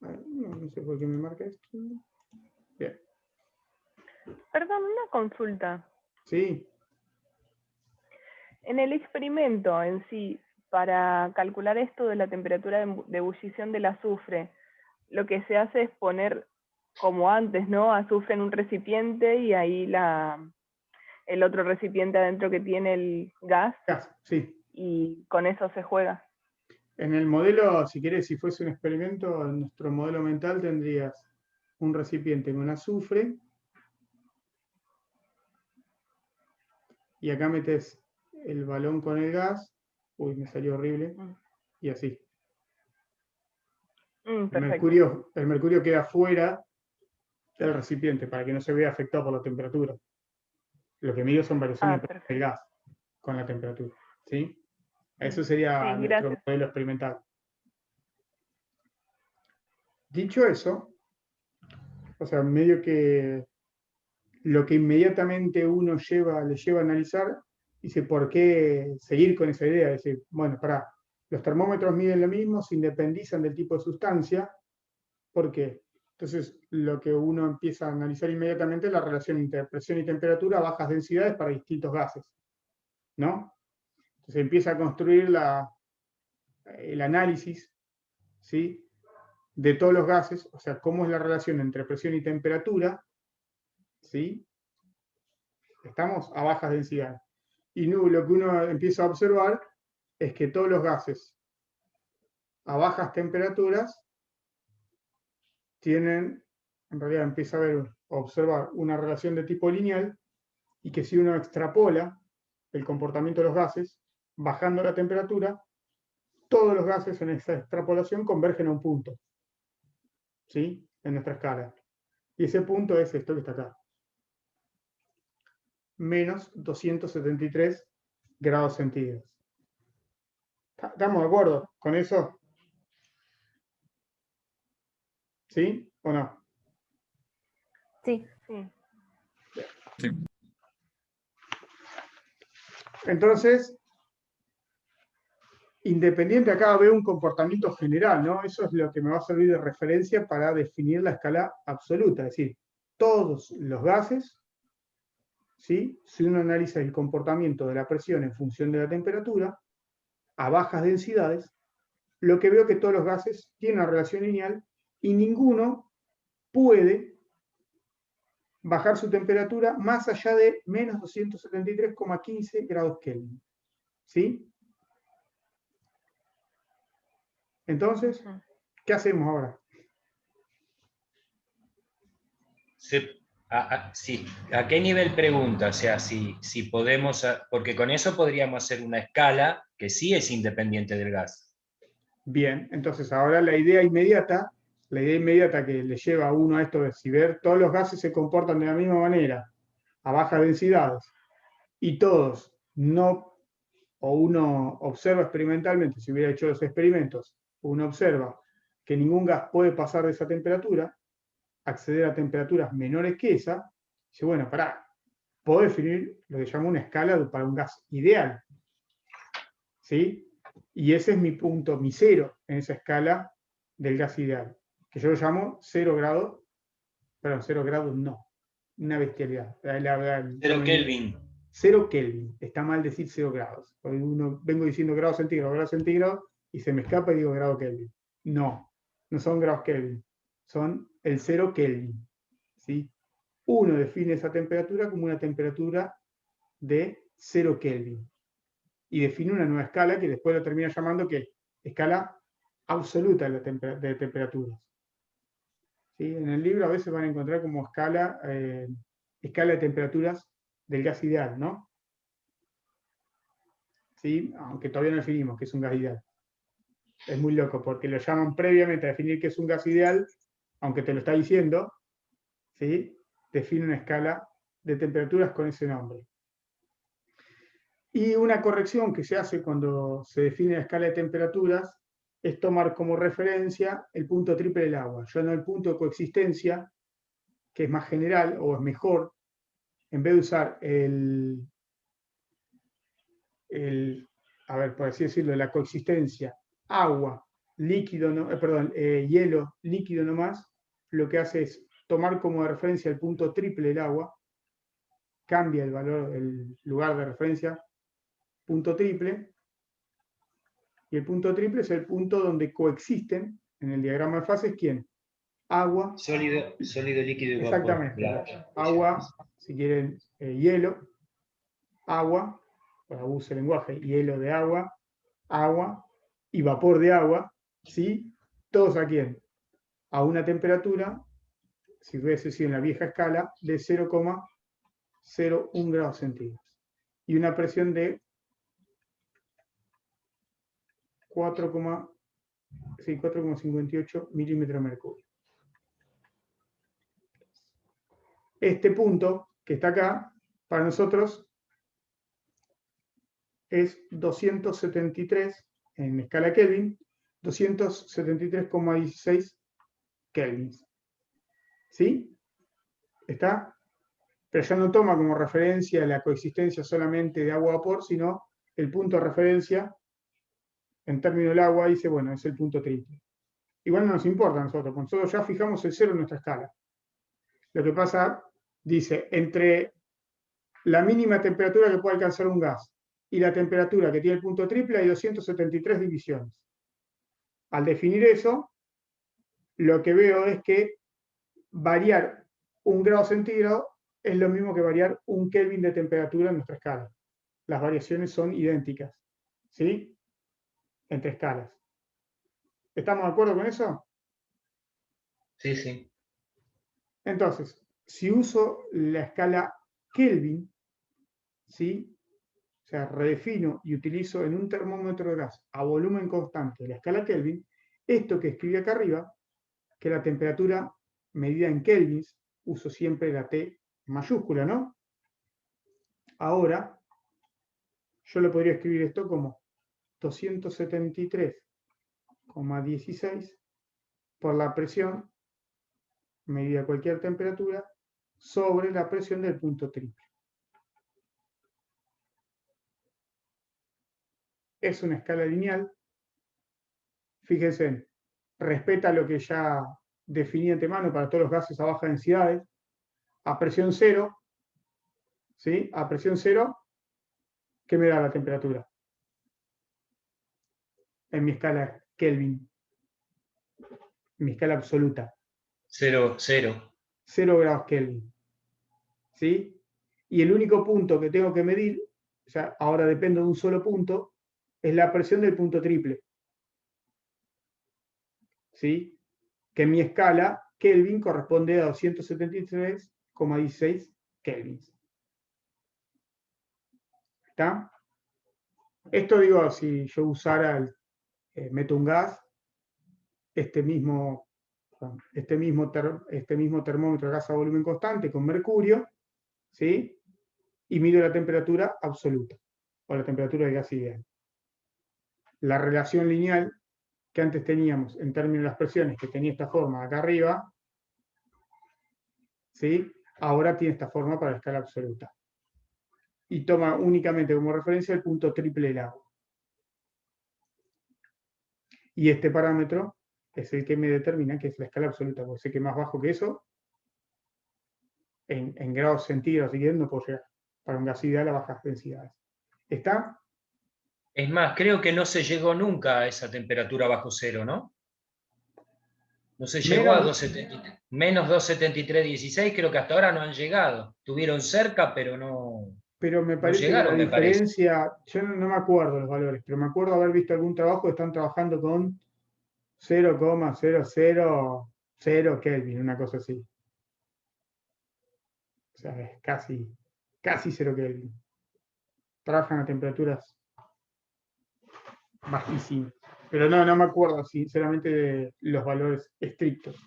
No sé por qué me marca esto. Bien. Perdón, una consulta. Sí, En el experimento en sí, para calcular esto de la temperatura de ebullición del azufre, lo que se hace es poner, como antes, ¿no? Azufre en un recipiente y ahí el otro recipiente adentro que tiene el gas, sí. y con eso se juega. En el modelo, si querés, si fuese un experimento, en nuestro modelo mental tendrías un recipiente con azufre y acá metes el balón con el gas. Uy, me salió horrible. Y así. El Perfecto. mercurio queda fuera del recipiente para que no se vea afectado por la temperatura. Lo que mide son variaciones del Perfecto. gas con la temperatura. ¿Sí? Eso sería Sí, nuestro gracias. modelo experimental. Dicho eso, o sea, medio que lo que inmediatamente uno le lleva a analizar, dice, ¿por qué seguir con esa idea? Decir, bueno, los termómetros miden lo mismo, se independizan del tipo de sustancia. ¿Por qué? Entonces, lo que uno empieza a analizar inmediatamente es la relación entre presión y temperatura a bajas densidades para distintos gases, ¿no? Entonces empieza a construir el análisis, ¿sí?, de todos los gases, o sea, cómo es la relación entre presión y temperatura, ¿sí? Estamos a bajas densidades. Y lo que uno empieza a observar es que todos los gases a bajas temperaturas tienen, en realidad empieza a observar una relación de tipo lineal, y que si uno extrapola el comportamiento de los gases, bajando la temperatura, todos los gases en esa extrapolación convergen a un punto. ¿Sí? en nuestra escala. Y ese punto es esto que está acá. Menos 273 grados centígrados. ¿Estamos de acuerdo con eso? ¿Sí o no? Sí. Sí. Sí. Entonces, independiente, acá veo un comportamiento general, ¿no? Eso es lo que me va a servir de referencia para definir la escala absoluta. Es decir, todos los gases, ¿sí? Si uno analiza el comportamiento de la presión en función de la temperatura, a bajas densidades, lo que veo es que todos los gases tienen una relación lineal y ninguno puede bajar su temperatura más allá de menos 273,15 grados Kelvin. ¿Sí? Entonces, ¿qué hacemos ahora? Sí, ¿a qué nivel pregunta? O sea, si podemos, porque con eso podríamos hacer una escala que sí es independiente del gas. Bien, entonces ahora la idea inmediata que le lleva a uno a esto es si ver todos los gases se comportan de la misma manera a bajas densidades y todos no, o uno observa experimentalmente, si hubiera hecho los experimentos, uno observa que ningún gas puede pasar de esa temperatura, acceder a temperaturas menores que esa, dice, bueno, puedo definir lo que llamo una escala para un gas ideal. ¿Sí? Y ese es mi punto, mi cero en esa escala del gas ideal, que yo lo llamo 0 grados, perdón, 0 grados no, una bestialidad. 0 Kelvin. 0 Kelvin, está mal decir 0 grados, porque uno vengo diciendo grados centígrados, y se me escapa y digo grado Kelvin. No, no son grados Kelvin, son el 0 Kelvin. ¿Sí? Uno define esa temperatura como una temperatura de 0 Kelvin. Y define una nueva escala que después lo termina llamando que escala absoluta de temperaturas. ¿Sí? En el libro a veces van a encontrar como escala de temperaturas del gas ideal, ¿no? ¿Sí? Aunque todavía no definimos qué es un gas ideal. Es muy loco, porque lo llaman previamente a definir qué es un gas ideal, aunque te lo está diciendo, ¿sí? Define una escala de temperaturas con ese nombre. Y una corrección que se hace cuando se define la escala de temperaturas es tomar como referencia el punto triple del agua. Ya no el punto de coexistencia, que es más general o es mejor, en vez de usar a ver, por así decirlo, la coexistencia agua, líquido, hielo, líquido nomás, lo que hace es tomar como referencia el punto triple del agua, cambia el valor, el lugar de referencia, punto triple, y el punto triple es el punto donde coexisten en el diagrama de fases, ¿quién? Agua. Sólido, líquido y vapor. Exactamente. Agua, si quieren, hielo, agua, para uso el lenguaje, hielo de agua, agua y vapor de agua, ¿sí? Todos a quién? A una temperatura, si hubiese sido en la vieja escala, de 0,01 grados centígrados. Y una presión de 4,58 milímetros de mercurio. Este punto que está acá, para nosotros, es 273 en escala Kelvin, 273,16 kelvins. ¿Sí? ¿Está? Pero ya no toma como referencia la coexistencia solamente de agua-vapor, sino el punto de referencia en términos del agua, dice, bueno, es el punto triple. Igual no nos importa a nosotros, nosotros ya fijamos el cero en nuestra escala. Lo que pasa, dice, entre la mínima temperatura que puede alcanzar un gas y la temperatura que tiene el punto triple hay 273 divisiones. Al definir eso, lo que veo es que variar 1 grado centígrado es lo mismo que variar 1 Kelvin de temperatura en nuestra escala. Las variaciones son idénticas, ¿sí? Entre escalas. ¿Estamos de acuerdo con eso? Sí, sí. Entonces, si uso la escala Kelvin, ¿sí? O sea, redefino y utilizo en un termómetro de gas a volumen constante la escala Kelvin, esto que escribí acá arriba, que la temperatura medida en kelvins, uso siempre la T mayúscula, ¿no? Ahora, yo lo podría escribir esto como 273,16 por la presión, medida a cualquier temperatura, sobre la presión del punto triple. Es una escala lineal. Fíjense, respeta lo que ya definí de antemano para todos los gases a bajas densidades. A presión cero, ¿sí? A presión cero, ¿qué me da la temperatura? En mi escala Kelvin, en mi escala absoluta. 0, 0 grados Kelvin. ¿Sí? Y el único punto que tengo que medir, o sea, ahora dependo de un solo punto, es la presión del punto triple. ¿Sí? Que en mi escala Kelvin corresponde a 273,16 kelvins. ¿Está? Esto digo, si yo usara, meto un gas, este mismo termómetro de gas a volumen constante con mercurio, ¿sí? Y mido la temperatura absoluta, o la temperatura del gas ideal. La relación lineal que antes teníamos en términos de las presiones, que tenía esta forma acá arriba, ¿sí? Ahora tiene esta forma para la escala absoluta. Y toma únicamente como referencia el punto triple del agua. Y este parámetro es el que me determina que es la escala absoluta, porque sé que más bajo que eso, en grados centígrados, si quieren, no puedo llegar. Para un gas ideal a bajas densidades. ¿Está? Es más, creo que no se llegó nunca a esa temperatura bajo cero, ¿no? No se llegó a 273, menos 273,16, creo que hasta ahora no han llegado. Estuvieron cerca, pero no. Pero me No parece que llegaron, la me parece. diferencia, yo no me acuerdo los valores, pero me acuerdo haber visto algún trabajo que están trabajando con 0,000 Kelvin, una cosa así. O sea, es casi 0 Kelvin. Trabajan a temperaturas bajísimas. Pero no me acuerdo, sinceramente, de los valores estrictos.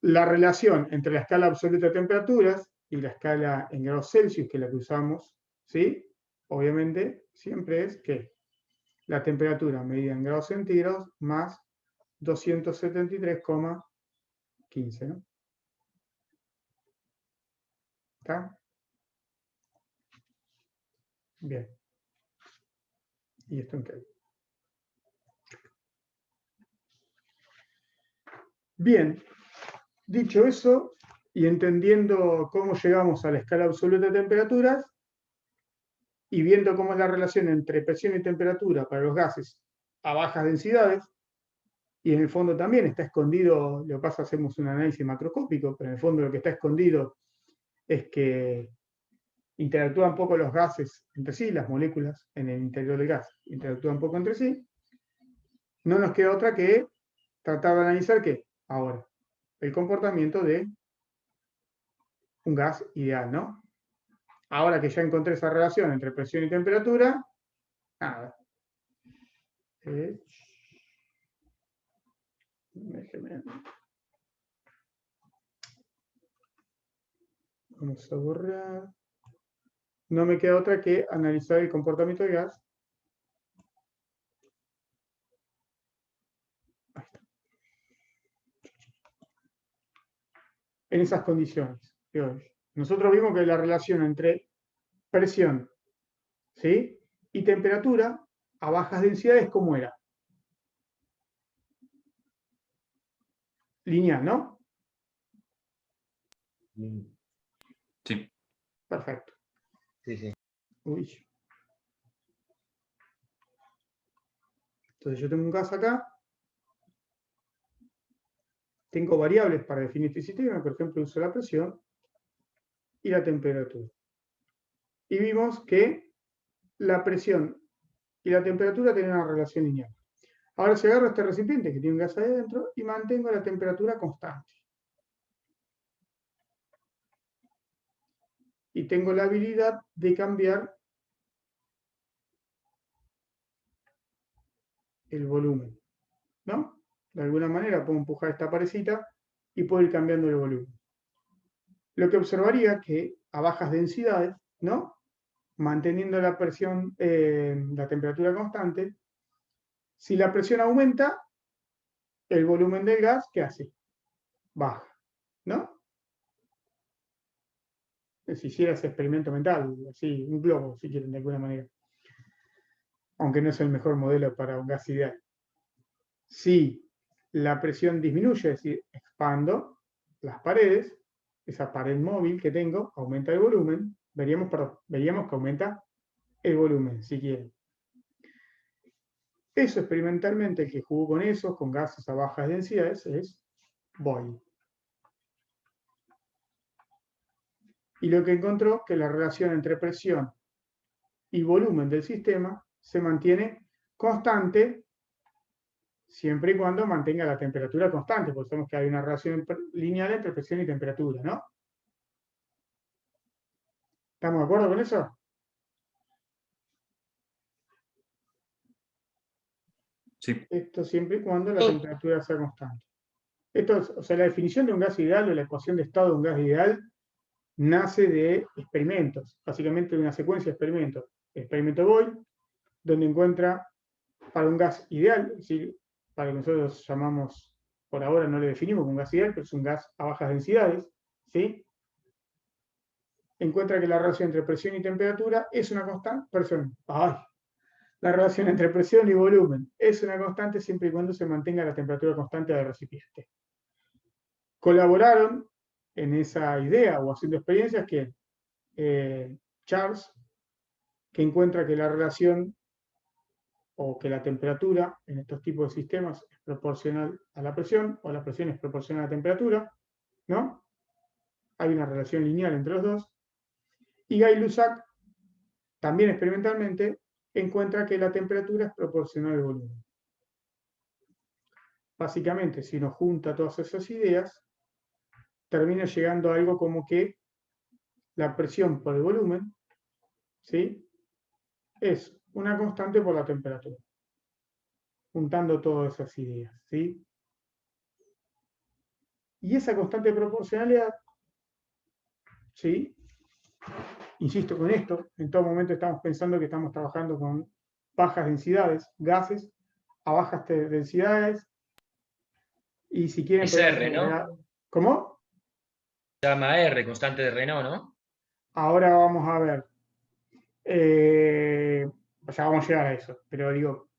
La relación entre la escala absoluta de temperaturas y la escala en grados Celsius, que es la que usamos, ¿sí? Obviamente, siempre es que la temperatura medida en grados centígrados más 273,15, ¿no? ¿Está? Bien. Y esto en Kelvin. Bien. Dicho eso, y entendiendo cómo llegamos a la escala absoluta de temperaturas, y viendo cómo es la relación entre presión y temperatura para los gases a bajas densidades, y en el fondo también está escondido, lo que pasa, hacemos un análisis macroscópico, pero en el fondo lo que está escondido es que interactúan poco los gases entre sí, las moléculas en el interior del gas interactúan poco entre sí, no nos queda otra que tratar de analizar ¿qué? Ahora, el comportamiento de un gas ideal, ¿no? Ahora que ya encontré esa relación entre presión y temperatura, nada. Vamos a borrar. No me queda otra que analizar el comportamiento del gas. Ahí está. En esas condiciones. Nosotros vimos que la relación entre presión, ¿sí?, y temperatura a bajas densidades, ¿cómo era? Lineal, ¿no? Sí. Perfecto. Sí. Uy. Entonces yo tengo un gas acá. Tengo variables para definir este sistema, por ejemplo, uso la presión y la temperatura. Y vimos que la presión y la temperatura tienen una relación lineal. Ahora si agarro este recipiente que tiene un gas adentro y mantengo la temperatura constante. Y tengo la habilidad de cambiar el volumen, ¿no? De alguna manera puedo empujar esta parecita y puedo ir cambiando el volumen. Lo que observaría que a bajas densidades, ¿no? Manteniendo la presión, la temperatura constante, si la presión aumenta, el volumen del gas, ¿qué hace? Baja, ¿no? Si hiciera ese experimento mental, así, un globo, si quieren, de alguna manera. Aunque no es el mejor modelo para un gas ideal. Si la presión disminuye, es decir, expando las paredes, esa pared móvil que tengo, aumenta el volumen, veríamos que aumenta el volumen, si quieren. Eso experimentalmente, el que jugó con eso, con gases a bajas densidades, es Boyle. Y lo que encontró que la relación entre presión y volumen del sistema se mantiene constante siempre y cuando mantenga la temperatura constante, porque sabemos que hay una relación lineal entre presión y temperatura, ¿no? ¿Estamos de acuerdo con eso? Sí. Esto siempre y cuando la temperatura sea constante. Esto es, o sea, la definición de un gas ideal o la ecuación de estado de un gas ideal nace de experimentos, básicamente de una secuencia de experimentos. Experimento Boyle, donde encuentra para un gas ideal, es decir, para lo que nosotros llamamos, por ahora no le definimos como un gas ideal, pero es un gas a bajas densidades, ¿sí? Encuentra que la relación entre presión y temperatura es una constante, la relación entre presión y volumen es una constante siempre y cuando se mantenga la temperatura constante del recipiente. Colaboraron en esa idea o haciendo experiencias que Charles, que encuentra que la relación o que la temperatura en estos tipos de sistemas es proporcional a la presión, o la presión es proporcional a la temperatura, ¿no? Hay una relación lineal entre los dos. Y Gay-Lussac, también experimentalmente, encuentra que la temperatura es proporcional al volumen. Básicamente, si uno junta todas esas ideas, termina llegando a algo como que la presión por el volumen, ¿sí?, es una constante por la temperatura. Juntando todas esas ideas, ¿sí? Y esa constante de proporcionalidad, ¿sí?, insisto con esto, en todo momento estamos pensando que estamos trabajando con bajas densidades, gases a bajas densidades, y si quieren... Es R, ¿no? ¿Cómo? Se llama R, constante de Renault, ¿no? Ahora vamos a ver. Ya vamos a llegar a eso, pero digo,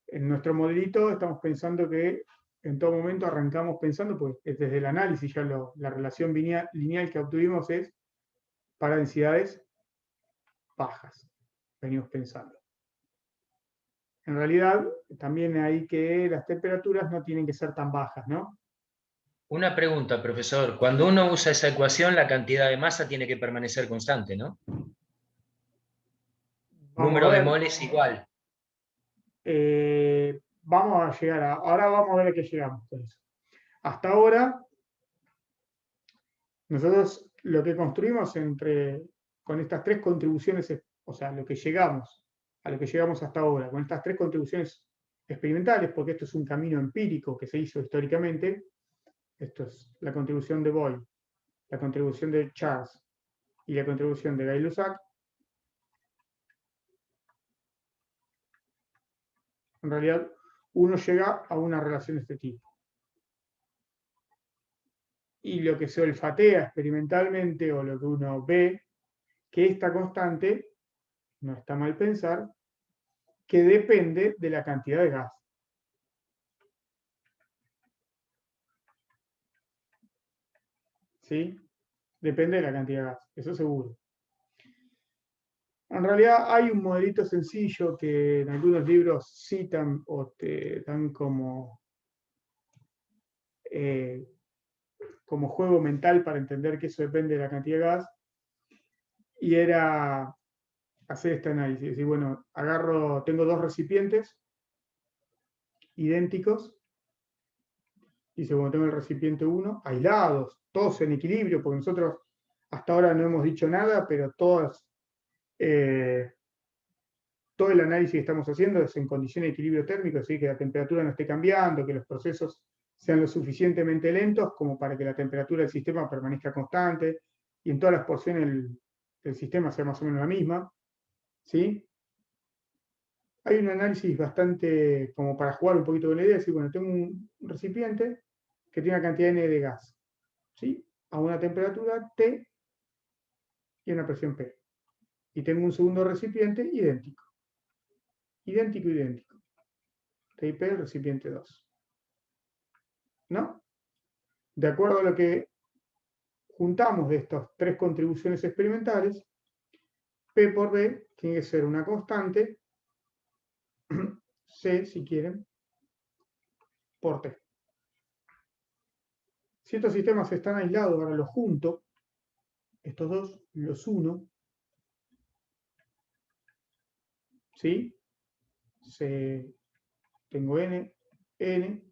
en nuestro modelito estamos pensando que en todo momento arrancamos pensando, pues desde el análisis ya la relación lineal que obtuvimos es para densidades bajas, venimos pensando. En realidad, también hay que las temperaturas no tienen que ser tan bajas, ¿no? Una pregunta, profesor. Cuando uno usa esa ecuación, la cantidad de masa tiene que permanecer constante, ¿no? Número de moles igual. Vamos a llegar ahora vamos a ver a qué llegamos con eso. Hasta ahora, nosotros lo que construimos con estas tres contribuciones, o sea, a lo que llegamos hasta ahora, con estas tres contribuciones experimentales, porque esto es un camino empírico que se hizo históricamente, esto es la contribución de Boyle, la contribución de Charles y la contribución de Gay-Lussac. En realidad, uno llega a una relación de este tipo. Y lo que se olfatea experimentalmente, o lo que uno ve, que esta constante, no está mal pensar, que depende de la cantidad de gas. ¿Sí? Depende de la cantidad de gas, eso seguro. En realidad hay un modelito sencillo que en algunos libros citan o te dan como juego mental para entender que eso depende de la cantidad de gas, y era hacer este análisis. Es decir, bueno, tengo dos recipientes idénticos, y dice, bueno, tengo el recipiente 1, aislados, todos en equilibrio, porque nosotros hasta ahora no hemos dicho nada, pero todo el análisis que estamos haciendo es en condiciones de equilibrio térmico, así que la temperatura no esté cambiando, que los procesos sean lo suficientemente lentos como para que la temperatura del sistema permanezca constante y en todas las porciones del sistema sea más o menos la misma, ¿sí? Hay un análisis bastante como para jugar un poquito con la idea, decir, bueno, tengo un recipiente que tiene una cantidad N de gas, ¿sí? A una temperatura T y una presión P. Y tengo un segundo recipiente idéntico. Idéntico, idéntico. T y P, recipiente 2. ¿No? De acuerdo a lo que juntamos de estas tres contribuciones experimentales, P por B tiene que ser una constante, C, si quieren, por T. Si estos sistemas están aislados, ahora los junto, estos dos los uno, ¿sí? Tengo N, N,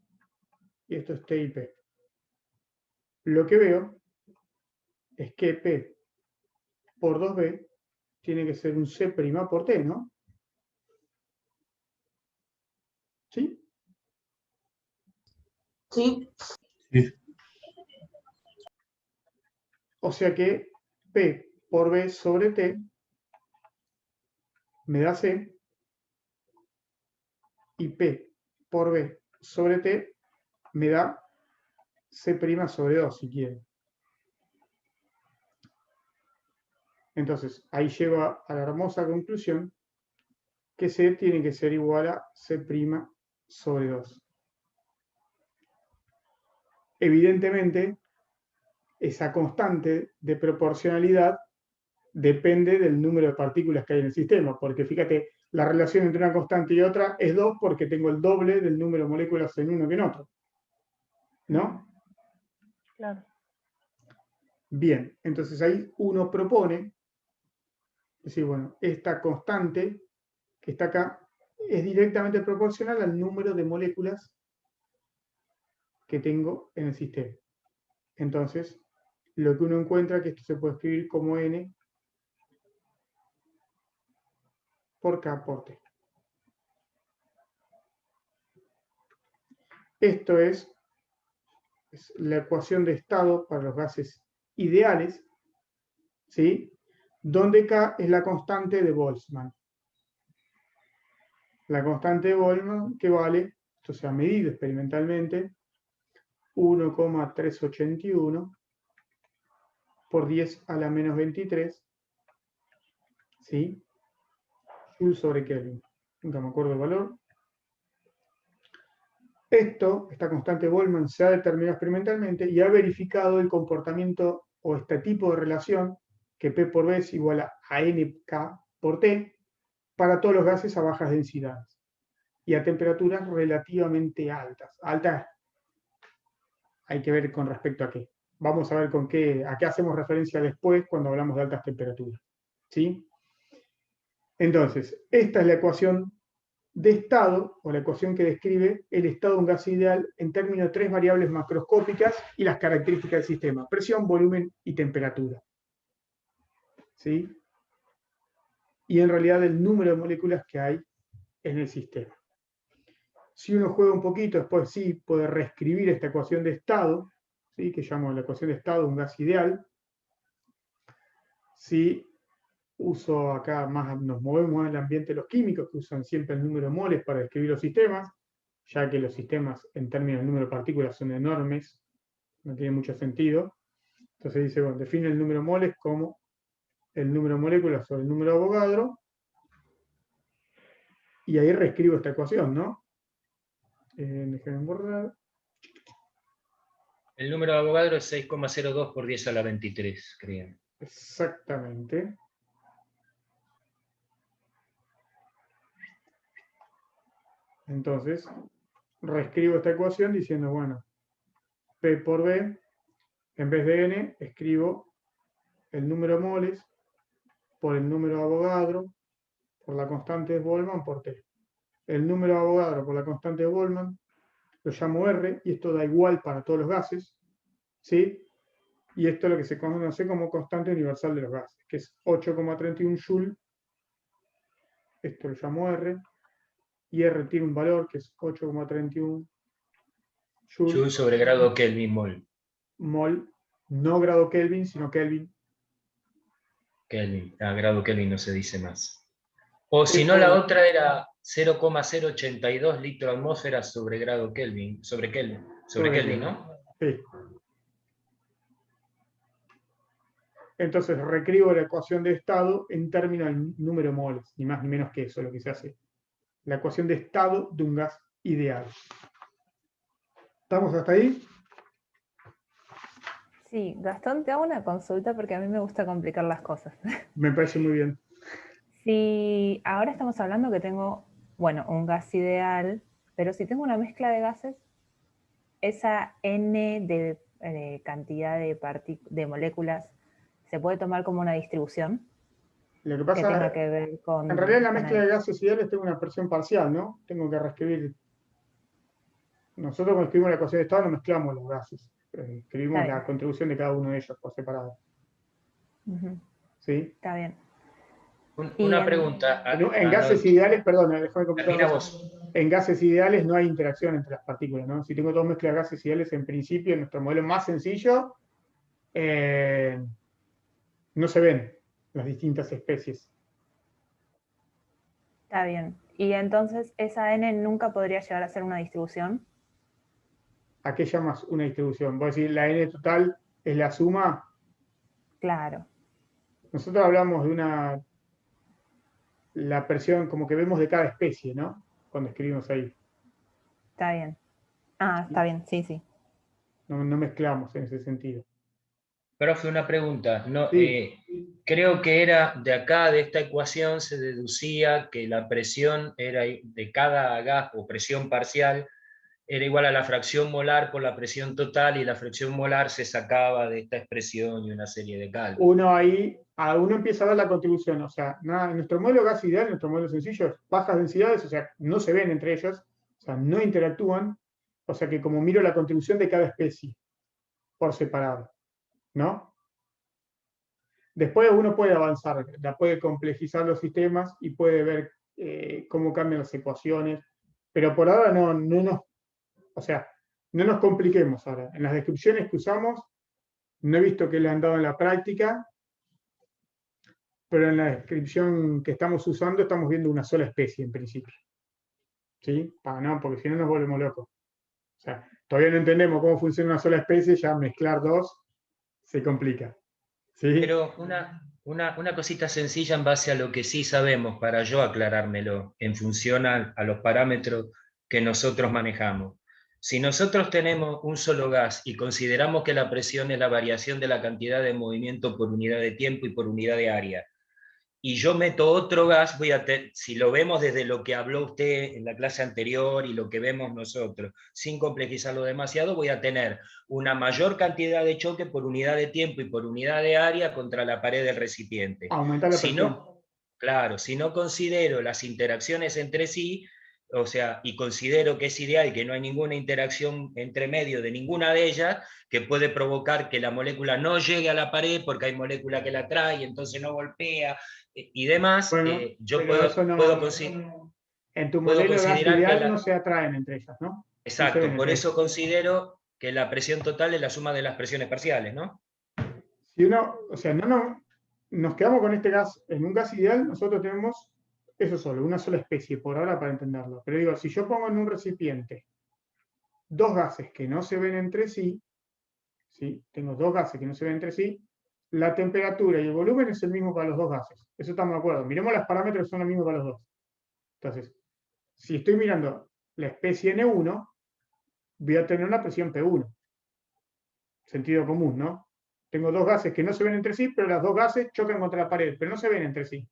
y esto es T y P. Lo que veo es que P por 2B tiene que ser un C' por T, ¿no? ¿Sí? Sí. O sea que P por B sobre T me da C y P por B sobre T me da C' sobre 2, si quieren. Entonces, ahí llego a la hermosa conclusión que C tiene que ser igual a C' sobre 2. Evidentemente, esa constante de proporcionalidad depende del número de partículas que hay en el sistema, porque fíjate, la relación entre una constante y otra es 2 porque tengo el doble del número de moléculas en uno que en otro. ¿No? Claro. Bien, entonces ahí uno propone, decir, bueno, esta constante que está acá es directamente proporcional al número de moléculas que tengo en el sistema. Entonces, lo que uno encuentra es que esto se puede escribir como N por K por T. Esto es la ecuación de estado para los gases ideales, ¿sí? Donde K es la constante de Boltzmann. La constante de Boltzmann que vale, esto se ha medido experimentalmente, 1,381 por 10 a la menos 23, ¿sí? Joule sobre Kelvin. Nunca me acuerdo el valor. Esta constante de Boltzmann se ha determinado experimentalmente y ha verificado el comportamiento o este tipo de relación que P por B es igual a NK por T para todos los gases a bajas densidades y a temperaturas relativamente altas. Altas hay que ver con respecto a qué. Vamos a ver a qué hacemos referencia después cuando hablamos de altas temperaturas. ¿Sí? Entonces, esta es la ecuación de estado, o la ecuación que describe el estado de un gas ideal en términos de tres variables macroscópicas y las características del sistema: presión, volumen y temperatura. ¿Sí? Y en realidad el número de moléculas que hay en el sistema. Si uno juega un poquito, después sí puede reescribir esta ecuación de estado, ¿sí? Que llamo la ecuación de estado de un gas ideal. Si uso acá más, nos movemos en el ambiente de los químicos, que usan siempre el número de moles para describir los sistemas, ya que los sistemas en términos de número de partículas son enormes, no tiene mucho sentido. Entonces dice, bueno, define el número de moles como el número de moléculas sobre el número de Avogadro, y ahí reescribo esta ecuación, ¿no? Déjenme borrar. El número de Avogadro es 6,02 por 10 a la 23, creo. Exactamente. Entonces, reescribo esta ecuación diciendo, bueno, P por B, en vez de N, escribo el número de moles por el número de Avogadro por la constante de Boltzmann por T. El número de Avogadro por la constante de Boltzmann lo llamo R, y esto da igual para todos los gases, ¿sí? Y esto es lo que se conoce como constante universal de los gases, que es 8,31 Joule. Esto lo llamo R, y R tiene un valor que es 8,31 Joule, Joule sobre grado Kelvin mol. mol, no grado Kelvin, sino Kelvin. Kelvin. Grado Kelvin no se dice más. O si no, Eso- la otra era 0,082 litro atmósfera sobre grado Kelvin. Sobre Kelvin, ¿no? Sí. Entonces reescribo la ecuación de estado en términos del número de moles, ni más ni menos que eso, lo que se hace. La ecuación de estado de un gas ideal. ¿Estamos hasta ahí? Sí, Gastón, te hago una consulta porque a mí me gusta complicar las cosas. Me parece muy bien. Si ahora estamos hablando que tengo, bueno, un gas ideal, pero si tengo una mezcla de gases, esa N de cantidad de moléculas se puede tomar como una distribución Lo que que tenga pasa, que ver con... en realidad en la con mezcla de gases ideales tengo una presión parcial, ¿no? Tengo que reescribir. Nosotros cuando escribimos la ecuación de estado no mezclamos los gases. Escribimos Está la bien. contribución de cada uno de ellos por separado. Ujú, ¿Sí? está bien. Una pregunta. En gases ideales, perdón, déjame completar Termina una vos. cosa. En gases ideales no hay interacción entre las partículas, ¿no? Si tengo dos mezclas de gases ideales, en principio, en nuestro modelo más sencillo, no se ven las distintas especies. Está bien. Y entonces esa N nunca podría llegar a ser una distribución. ¿A qué llamas una distribución? Vos decís, la N total es la suma. Claro. Nosotros hablamos de la presión como que vemos de cada especie, ¿no? Cuando escribimos ahí. Está bien. Ah, está bien, sí, sí. No mezclamos en ese sentido. Profe, una pregunta. No, Sí. creo que era de acá, de esta ecuación, se deducía que la presión era de cada gas o presión parcial era igual a la fracción molar por la presión total y la fracción molar se sacaba de esta expresión y una serie de cálculos. Uno empieza a ver la contribución. O sea, en nuestro modelo gas ideal, en nuestro modelo sencillo, es bajas densidades, o sea, no se ven entre ellas, o sea, no interactúan. O sea que como miro la contribución de cada especie por separado, ¿no? Después uno puede avanzar, puede complejizar los sistemas y puede ver cómo cambian las ecuaciones, pero por ahora no nos compliquemos ahora. En las descripciones que usamos, no he visto que le han dado en la práctica, pero en la descripción que estamos usando estamos viendo una sola especie en principio. ¿Sí? No, porque si no nos volvemos locos. O sea, todavía no entendemos cómo funciona una sola especie, ya mezclar dos se complica. ¿Sí? Pero una cosita sencilla en base a lo que sí sabemos, para yo aclarármelo, en función a los parámetros que nosotros manejamos. Si nosotros tenemos un solo gas y consideramos que la presión es la variación de la cantidad de movimiento por unidad de tiempo y por unidad de área, y yo meto otro gas, si lo vemos desde lo que habló usted en la clase anterior y lo que vemos nosotros, sin complejizarlo demasiado, voy a tener una mayor cantidad de choque por unidad de tiempo y por unidad de área contra la pared del recipiente. Aumentar la presión. Claro, si no considero las interacciones entre sí, o sea, y considero que es ideal que no hay ninguna interacción entre medio de ninguna de ellas, que puede provocar que la molécula no llegue a la pared porque hay molécula que la atrae, entonces no golpea y demás, Bueno, yo pero eso no, puedo en tu puedo modelo de gas considerar que ideal no se atraen entre ellas, ¿no? No se ven exacto, por entre eso ellas. considero que la presión total es la suma de las presiones parciales, ¿no? Si uno, o sea, nos quedamos con este gas, en un gas ideal nosotros tenemos eso solo, una sola especie por ahora para entenderlo. Pero digo, si yo pongo en un recipiente dos gases que no se ven entre sí, ¿sí? Tengo dos gases que no se ven entre sí, la temperatura y el volumen es el mismo para los dos gases. Eso estamos de acuerdo. Miremos los parámetros, son los mismos para los dos. Entonces, si estoy mirando la especie N1, voy a tener una presión P1. Sentido común, ¿no? Tengo dos gases que no se ven entre sí, pero los dos gases chocan contra la pared, pero no se ven entre sí.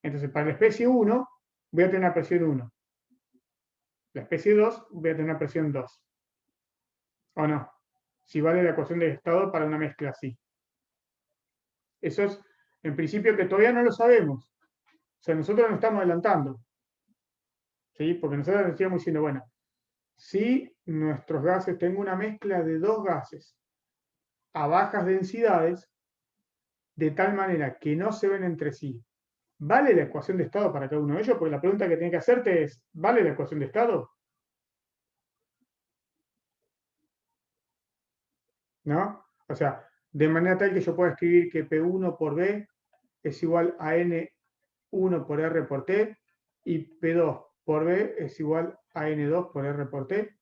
Entonces, para la especie 1, voy a tener una presión 1. La especie 2, voy a tener una presión 2. ¿O no? Si vale la ecuación de estado para una mezcla así. Eso es, en principio, que todavía no lo sabemos. O sea, nosotros nos estamos adelantando. ¿Sí? Porque nosotros decíamos diciendo, bueno, si nuestros gases, tengo una mezcla de dos gases a bajas densidades, de tal manera que no se ven entre sí, ¿vale la ecuación de estado para cada uno de ellos? Porque la pregunta que tiene que hacerte es, ¿vale la ecuación de estado? ¿no? O sea, de manera tal que yo pueda escribir que P1 por B es igual a N1 por R por T, y P2 por B es igual a N2 por R por T.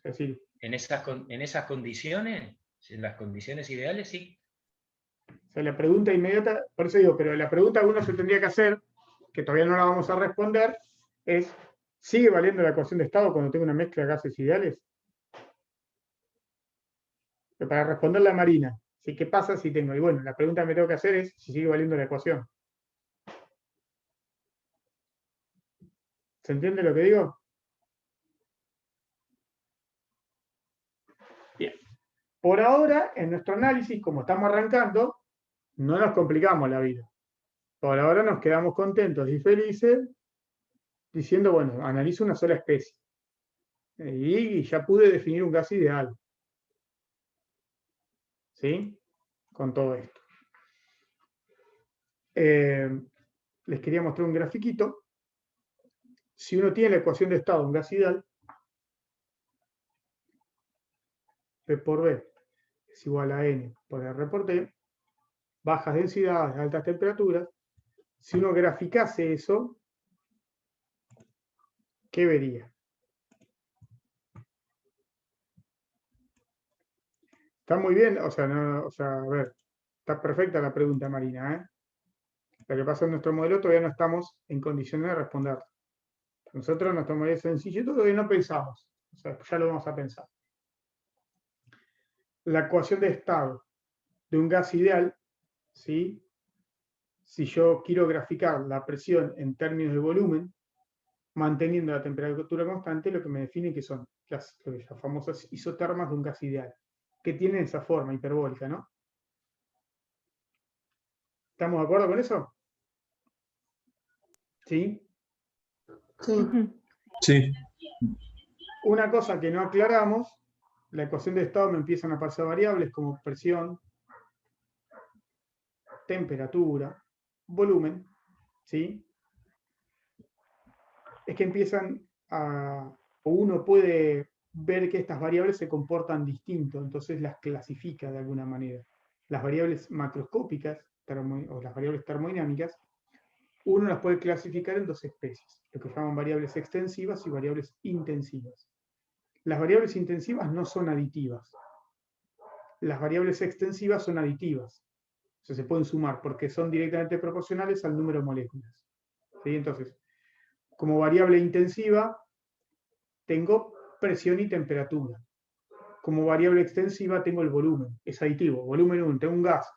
Es decir, En esas condiciones, en las condiciones ideales, sí. o sea, la pregunta inmediata, por eso digo, pero la pregunta que uno se tendría que hacer, que todavía no la vamos a responder, es, ¿sigue valiendo la ecuación de estado cuando tengo una mezcla de gases ideales? Pero para responder la Marina, ¿sí? ¿Qué pasa si tengo? Y bueno, la pregunta que me tengo que hacer es si sigue valiendo la ecuación. ¿Se entiende lo que digo? Bien. Por ahora, en nuestro análisis, como estamos arrancando, no nos complicamos la vida. Por ahora nos quedamos contentos y felices diciendo, bueno, analizo una sola especie. Y ya pude definir un gas ideal. ¿Sí? Con todo esto. Les quería mostrar un grafiquito. Si uno tiene la ecuación de estado de un gas ideal, P por B es igual a N por R por T, bajas densidades, altas temperaturas. Si uno graficase eso, ¿qué vería? Está muy bien, o sea, a ver, está perfecta la pregunta, Marina, ¿eh? Lo que pasa en nuestro modelo todavía no estamos en condiciones de responder. Nosotros nuestro modelo es sencillo, todavía no pensamos. O sea, ya lo vamos a pensar. La ecuación de estado de un gas ideal, ¿sí? Si yo quiero graficar la presión en términos de volumen, manteniendo la temperatura constante, lo que me define que son las famosas isotermas de un gas ideal, que tienen esa forma hiperbólica, ¿no? ¿Estamos de acuerdo con eso? ¿Sí? Sí. Sí. Una cosa que no aclaramos, la ecuación de estado me empiezan a aparecer variables como presión, temperatura, volumen, ¿sí? Es que empiezan a, o uno puede ver que estas variables se comportan distinto, entonces las clasifica de alguna manera. Las variables macroscópicas o las variables termodinámicas, uno las puede clasificar en dos especies, lo que llaman variables extensivas y variables intensivas. Las variables intensivas no son aditivas. Las variables extensivas son aditivas. O sea, se pueden sumar porque son directamente proporcionales al número de moléculas. ¿Sí? Entonces, como variable intensiva, tengo presión y temperatura. Como variable extensiva, tengo el volumen. Es aditivo. Volumen 1, tengo un gas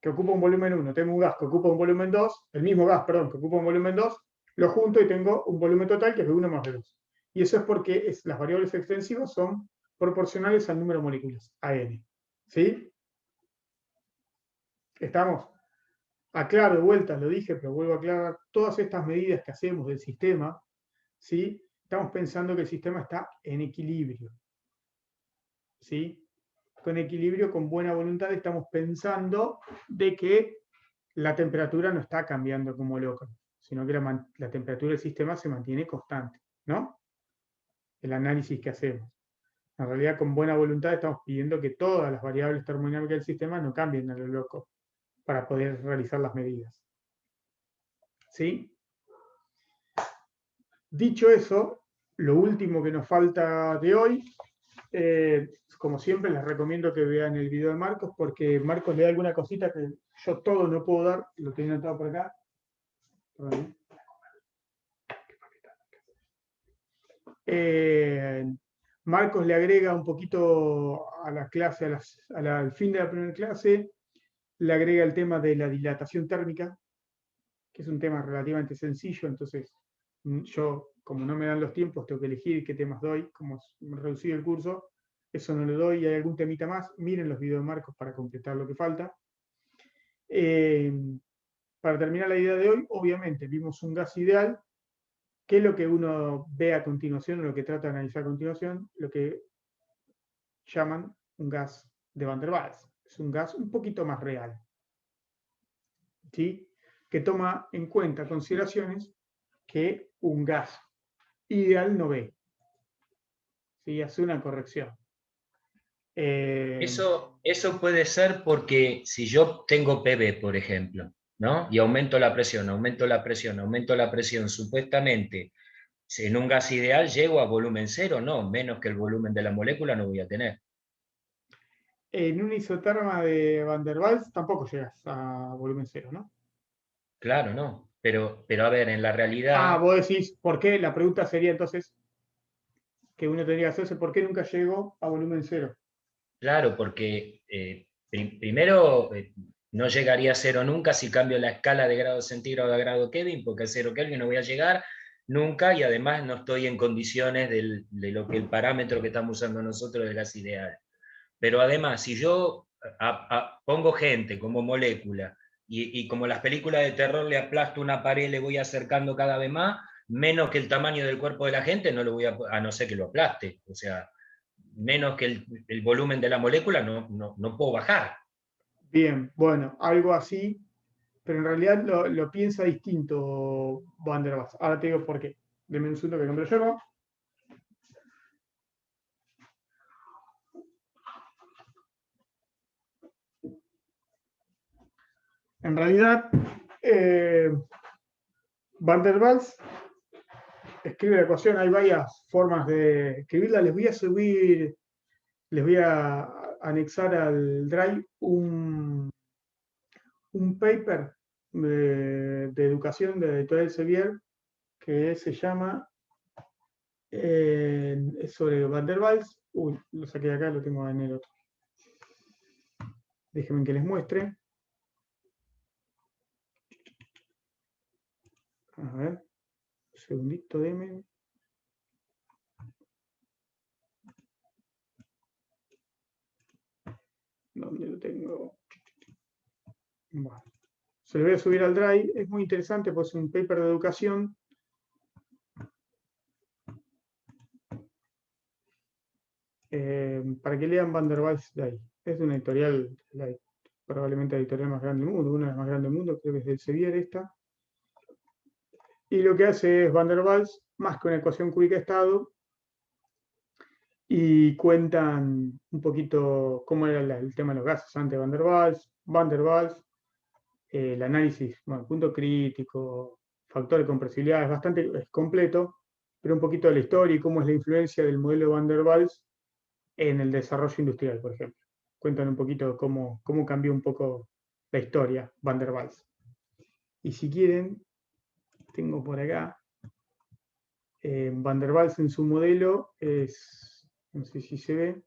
que ocupa un volumen 1, tengo un gas que ocupa un volumen 2, el mismo gas, perdón, que ocupa un volumen 2, lo junto y tengo un volumen total que es V1 más V2. Y eso es porque las variables extensivas son proporcionales al número de moléculas, a n. ¿Sí? ¿Estamos? Aclaro de vuelta, lo dije, pero vuelvo a aclarar, todas estas medidas que hacemos del sistema, ¿sí? Estamos pensando que el sistema está en equilibrio. ¿Sí? Con equilibrio, con buena voluntad, estamos pensando de que la temperatura no está cambiando como loco, sino que la temperatura del sistema se mantiene constante, ¿no? El análisis que hacemos. En realidad, con buena voluntad estamos pidiendo que todas las variables termodinámicas del sistema no cambien a lo loco para poder realizar las medidas. ¿Sí? Dicho eso, lo último que nos falta de hoy, como siempre les recomiendo que vean el video de Marcos, porque Marcos le da alguna cosita que yo todo no puedo dar, lo tenía anotado por acá. Marcos le agrega un poquito a la clase, al fin de la primera clase, le agrega el tema de la dilatación térmica, que es un tema relativamente sencillo, entonces yo, como no me dan los tiempos, tengo que elegir qué temas doy, como reducir el curso, eso no le doy, y hay algún temita más, miren los videos de Marcos para completar lo que falta. Para terminar la idea de hoy, obviamente vimos un gas ideal, que es lo que uno ve a continuación, o lo que trata de analizar a continuación, lo que llaman un gas de Van der Waals. Es un gas un poquito más real, ¿sí? Que toma en cuenta consideraciones que un gas ideal no ve. ¿Sí? Hace una corrección. Eso puede ser porque si yo tengo PV, por ejemplo, ¿no? Y aumento la presión, aumento la presión, aumento la presión, supuestamente en un gas ideal llego a volumen cero, no, menos que el volumen de la molécula no voy a tener. En una isoterma de Van der Waals tampoco llegas a volumen cero, ¿no? Claro, no. Pero a ver, en la realidad. Vos decís, ¿por qué? La pregunta sería entonces que uno tendría que hacerse, ¿por qué nunca llego a volumen cero? Claro, porque primero no llegaría a cero nunca si cambio la escala de grado centígrado a grado Kelvin, porque a cero Kelvin no voy a llegar nunca y además no estoy en condiciones de lo que el parámetro que estamos usando nosotros del gas ideal. Pero además, si yo pongo gente como molécula y como las películas de terror le aplasto una pared, le voy acercando cada vez más, menos que el tamaño del cuerpo de la gente, no lo voy a no ser que lo aplaste. O sea, menos que el volumen de la molécula, no puedo bajar. Bien, bueno, algo así, pero en realidad lo piensa distinto Van der Waals. Ahora te digo por qué. Deme un segundo que compro yerba. En realidad, Van der Waals escribe la ecuación, hay varias formas de escribirla. Les voy a anexar al Drive un paper de educación de la editorial Sevier que se llama es sobre Van der Waals. Uy, lo saqué de acá, lo tengo en el otro. Déjenme que les muestre. A ver, un segundito, deme. ¿Dónde lo tengo? Bueno, se lo voy a subir al Drive. Es muy interesante, pues es un paper de educación. Para que lean Van der Waals de ahí. Es de una editorial, probablemente la editorial más grande del mundo, una de las más grandes del mundo, creo que es del Sevier esta. Y lo que hace es Van der Waals, más que una ecuación cúbica de estado, y cuentan un poquito cómo era el tema de los gases antes de Van der Waals, el análisis, bueno, punto crítico, factor de compresibilidad, es bastante completo, pero un poquito de la historia y cómo es la influencia del modelo de Van der Waals en el desarrollo industrial, por ejemplo. Cuentan un poquito cómo cambió un poco la historia Van der Waals. Y si quieren, tengo por acá, Van der Waals en su modelo es, no sé si se ve,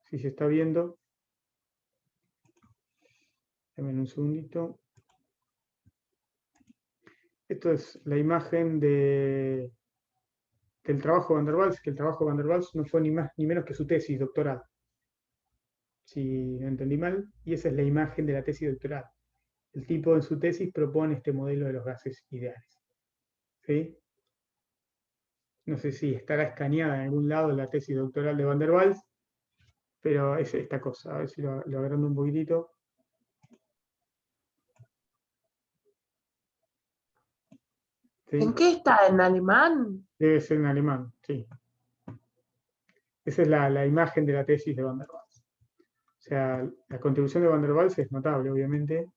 si se está viendo. Dame un segundito. Esto es la imagen del trabajo de Van der Waals, que el trabajo de Van der Waals no fue ni más ni menos que su tesis doctoral. Si no entendí mal, y esa es la imagen de la tesis doctoral. El tipo en su tesis propone este modelo de los gases ideales. ¿Sí? No sé si estará escaneada en algún lado la tesis doctoral de Van der Waals, pero es esta cosa. A ver si lo agrando un poquitito. ¿Sí? ¿En qué está? ¿En alemán? Debe ser en alemán, sí. Esa es la imagen de la tesis de Van der Waals. O sea, la contribución de Van der Waals es notable, obviamente.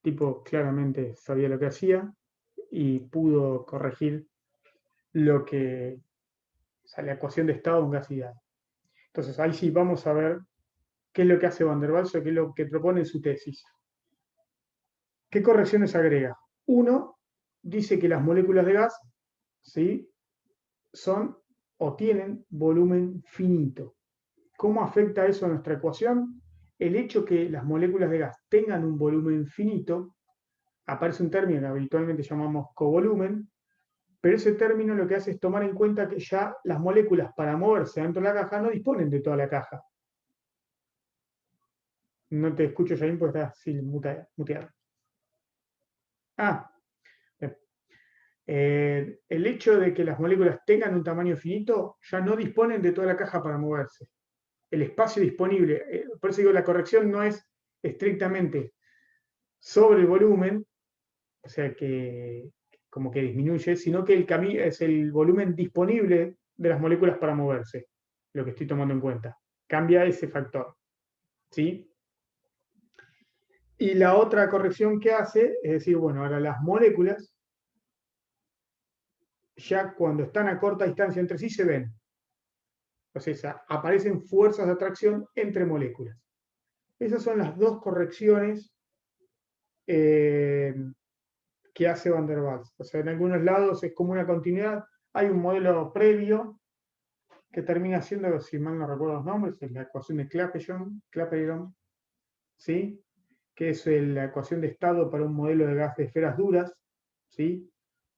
Tipo claramente sabía lo que hacía y pudo corregir lo que, o sea, la ecuación de estado en gas ideal. Entonces ahí sí vamos a ver qué es lo que hace Van der Waals o qué es lo que propone en su tesis. ¿Qué correcciones agrega? Uno, dice que las moléculas de gas, ¿sí?, son o tienen volumen finito. ¿Cómo afecta eso a nuestra ecuación? El hecho que las moléculas de gas tengan un volumen finito, aparece un término que habitualmente llamamos covolumen, pero ese término lo que hace es tomar en cuenta que ya las moléculas para moverse dentro de la caja no disponen de toda la caja. No te escucho, Jaime, porque estás así muteado. El hecho de que las moléculas tengan un tamaño finito ya no disponen de toda la caja para moverse. El espacio disponible, por eso digo, la corrección no es estrictamente sobre el volumen, o sea que como que disminuye, sino que es el volumen disponible de las moléculas para moverse, lo que estoy tomando en cuenta. Cambia ese factor, ¿sí? Y la otra corrección que hace es decir, bueno, ahora las moléculas, ya cuando están a corta distancia entre sí, se ven. Entonces aparecen fuerzas de atracción entre moléculas. Esas son las dos correcciones que hace Van der Waals. O sea, en algunos lados es como una continuidad. Hay un modelo previo que termina siendo, si mal no recuerdo los nombres, es la ecuación de Clapeyron, ¿sí? Que es la ecuación de estado para un modelo de gas de esferas duras, ¿sí?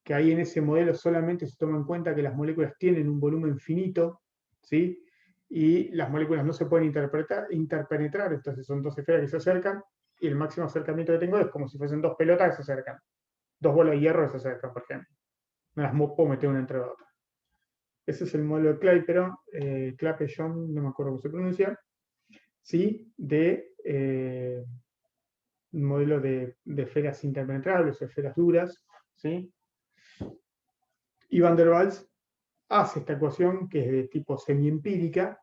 Que ahí en ese modelo solamente se toma en cuenta que las moléculas tienen un volumen finito, ¿sí? Y las moléculas no se pueden interpenetrar, entonces son dos esferas que se acercan, y el máximo acercamiento que tengo es como si fuesen dos pelotas que se acercan, dos bolas de hierro que se acercan, por ejemplo. No las puedo meter una entre otras. Ese es el modelo de Clapeyron, no me acuerdo cómo se pronuncia, ¿sí? De un modelo de esferas interpenetrables o esferas duras, ¿sí? Y Van der Waals hace esta ecuación que es de tipo semiempírica,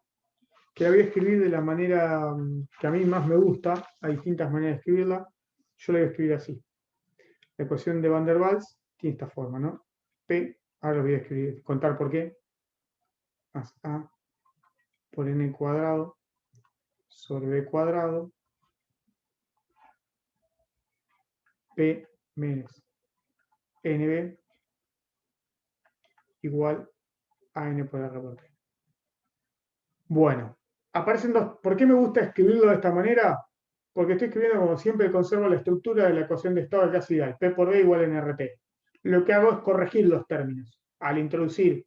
que la voy a escribir de la manera que a mí más me gusta. Hay distintas maneras de escribirla. Yo la voy a escribir así. La ecuación de Van der Waals tiene esta forma, ¿no? P, ahora lo voy a escribir, contar por qué, más A por N cuadrado sobre B cuadrado, P menos NB igual a N por R por P. Bueno, aparecen dos. ¿Por qué me gusta escribirlo de esta manera? Porque estoy escribiendo, como siempre, conservo la estructura de la ecuación de estado del gas ideal. P por B igual a NRT. Lo que hago es corregir los términos. Al introducir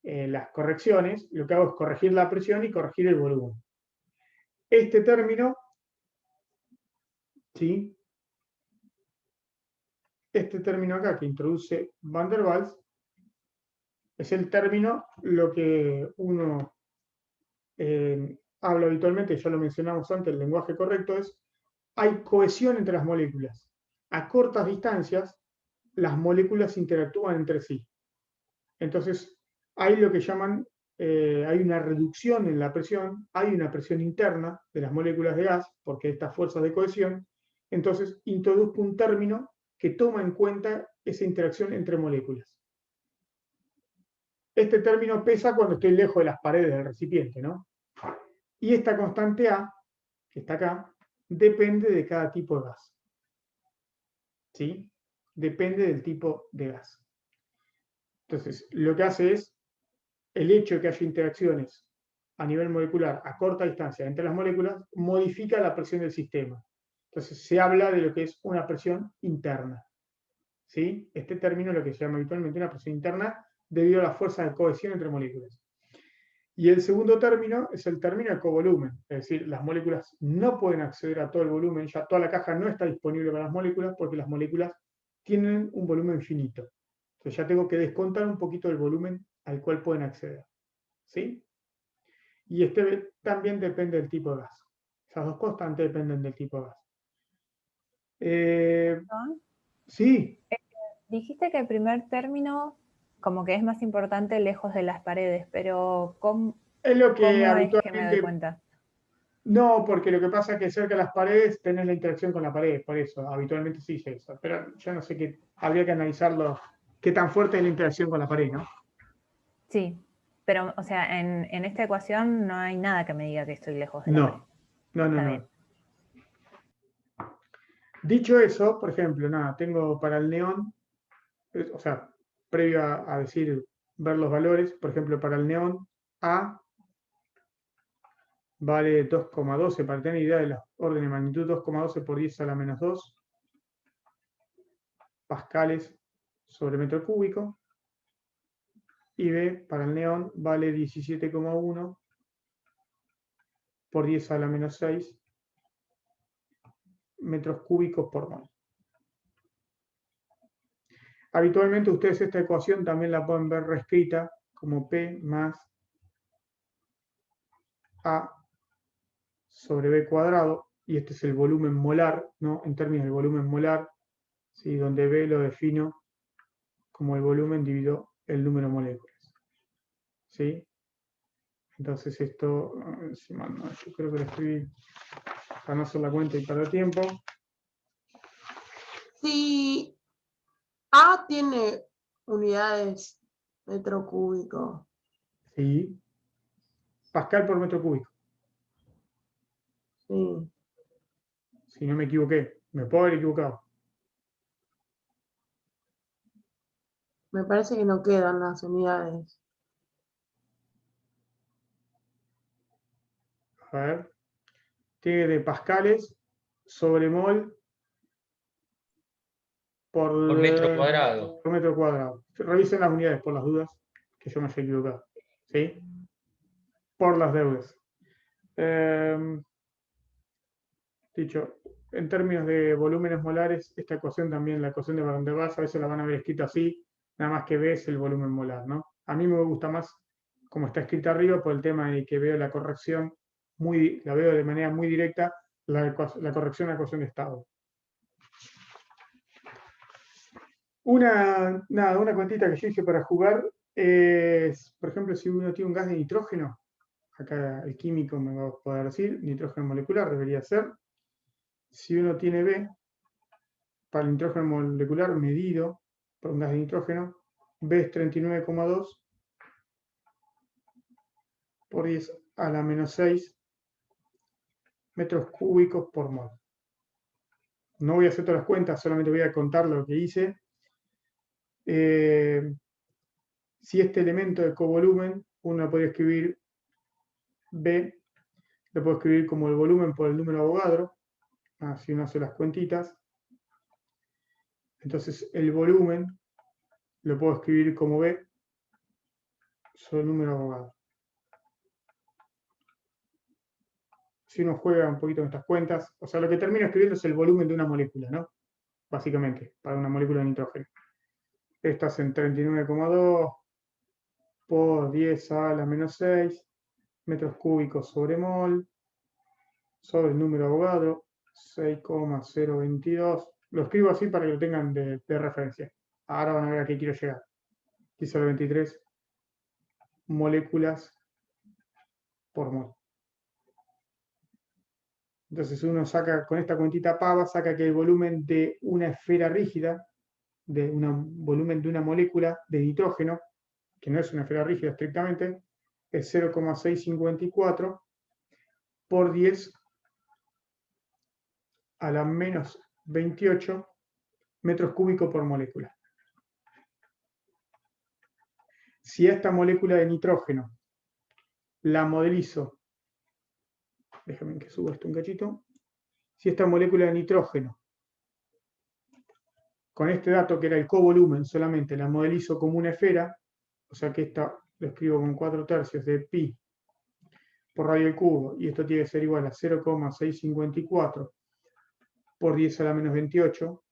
las correcciones, lo que hago es corregir la presión y corregir el volumen. Este término, ¿sí? Este término acá que introduce Van der Waals es el término, lo que uno habla habitualmente, ya lo mencionamos antes, el lenguaje correcto es, hay cohesión entre las moléculas. A cortas distancias, las moléculas interactúan entre sí. Entonces, hay lo que llaman, hay una reducción en la presión, hay una presión interna de las moléculas de gas, porque estas fuerzas de cohesión, entonces introduzco un término que toma en cuenta esa interacción entre moléculas. Este término pesa cuando estoy lejos de las paredes del recipiente, ¿no? Y esta constante A, que está acá, depende de cada tipo de gas. ¿Sí? Depende del tipo de gas. Entonces, lo que hace es, el hecho de que haya interacciones a nivel molecular a corta distancia entre las moléculas, modifica la presión del sistema. Entonces, se habla de lo que es una presión interna. ¿Sí? Este término es lo que se llama habitualmente una presión interna debido a la fuerza de cohesión entre moléculas. Y el segundo término es el término de covolumen, es decir, las moléculas no pueden acceder a todo el volumen, ya toda la caja no está disponible para las moléculas porque las moléculas tienen un volumen finito. Entonces ya tengo que descontar un poquito del volumen al cual pueden acceder. ¿Sí? Y este también depende del tipo de gas. Esas dos constantes dependen del tipo de gas. Sí. Dijiste que el primer término como que es más importante lejos de las paredes, pero es lo que ¿cómo habitualmente es que me doy cuenta? No, porque lo que pasa es que cerca de las paredes tenés la interacción con la pared, por eso, habitualmente sí es eso. Pero yo no sé qué, habría que analizarlo, qué tan fuerte es la interacción con la pared, ¿no? Sí, pero, o sea, en esta ecuación no hay nada que me diga que estoy lejos de la pared. No. Dicho eso, por ejemplo, nada, tengo para el neón, o sea, previo a decir, ver los valores, por ejemplo, para el neón A vale 2,12, para tener idea de la orden de magnitud, 2,12 por 10 a la menos 2 pascales sobre metro cúbico. Y B, para el neón, vale 17,1 por 10 a la menos 6 metros cúbicos por mol. Habitualmente ustedes esta ecuación también la pueden ver reescrita como P más A sobre B cuadrado, y este es el volumen molar, ¿no? En términos del volumen molar, ¿sí? Donde B lo defino como el volumen dividido el número de moléculas. ¿Sí? Entonces esto, yo creo que lo escribí para no hacer la cuenta y perder tiempo. Si A tiene unidades metro cúbico, Sí. Pascal por metro cúbico. sí, Si no me equivoqué. Me puedo haber equivocado. me parece que no quedan las unidades. A ver. Tiene de pascales sobre mol Por metro cuadrado. por metro cuadrado. Revisen las unidades por las dudas, que yo me haya equivocado. ¿Sí? Por las deudas. Dicho, en términos de volúmenes molares, esta ecuación también, la ecuación de Van der Waals, a veces la van a ver escrita así, nada más que ves el volumen molar, ¿no? A mí me gusta más como está escrita arriba por el tema de que veo la corrección, la veo de manera muy directa, la corrección a la ecuación de estado. Una cuentita que yo hice para jugar es, por ejemplo, si uno tiene un gas de nitrógeno, acá el químico me va a poder decir, nitrógeno molecular debería ser. Si uno tiene B, para el nitrógeno molecular medido por un gas de nitrógeno, B es 39,2 por 10 a la menos 6 metros cúbicos por mol. No voy a hacer todas las cuentas, solamente voy a contar lo que hice. Si este elemento de covolumen, uno lo podría escribir B, lo puedo escribir como el volumen por el número de Avogadro, así uno hace las cuentitas. Entonces el volumen lo puedo escribir como B sobre el número de Avogadro. Si uno juega un poquito con estas cuentas, o sea, lo que termino escribiendo es el volumen de una molécula, ¿no? Básicamente, para una molécula de nitrógeno. Estas en 39,2 por 10 a la menos 6 metros cúbicos sobre mol, sobre el número de Avogadro, 6,022. Lo escribo así para que lo tengan de referencia. Ahora van a ver a qué quiero llegar. 10 a la 23 moléculas por mol. Entonces uno saca, con esta cuentita pava, saca que el volumen de una esfera rígida, de un volumen de una molécula de nitrógeno, que no es una esfera rígida estrictamente, es 0,654 por 10 a la menos 28 metros cúbicos por molécula. Si a esta molécula de nitrógeno la modelizo, déjame que suba esto un cachito, si esta molécula de nitrógeno, con este dato que era el covolumen solamente, la modelizo como una esfera, o sea que esta lo escribo con 4/3 de pi por radio al cubo, y esto tiene que ser igual a 0,654 por 10 a la menos 28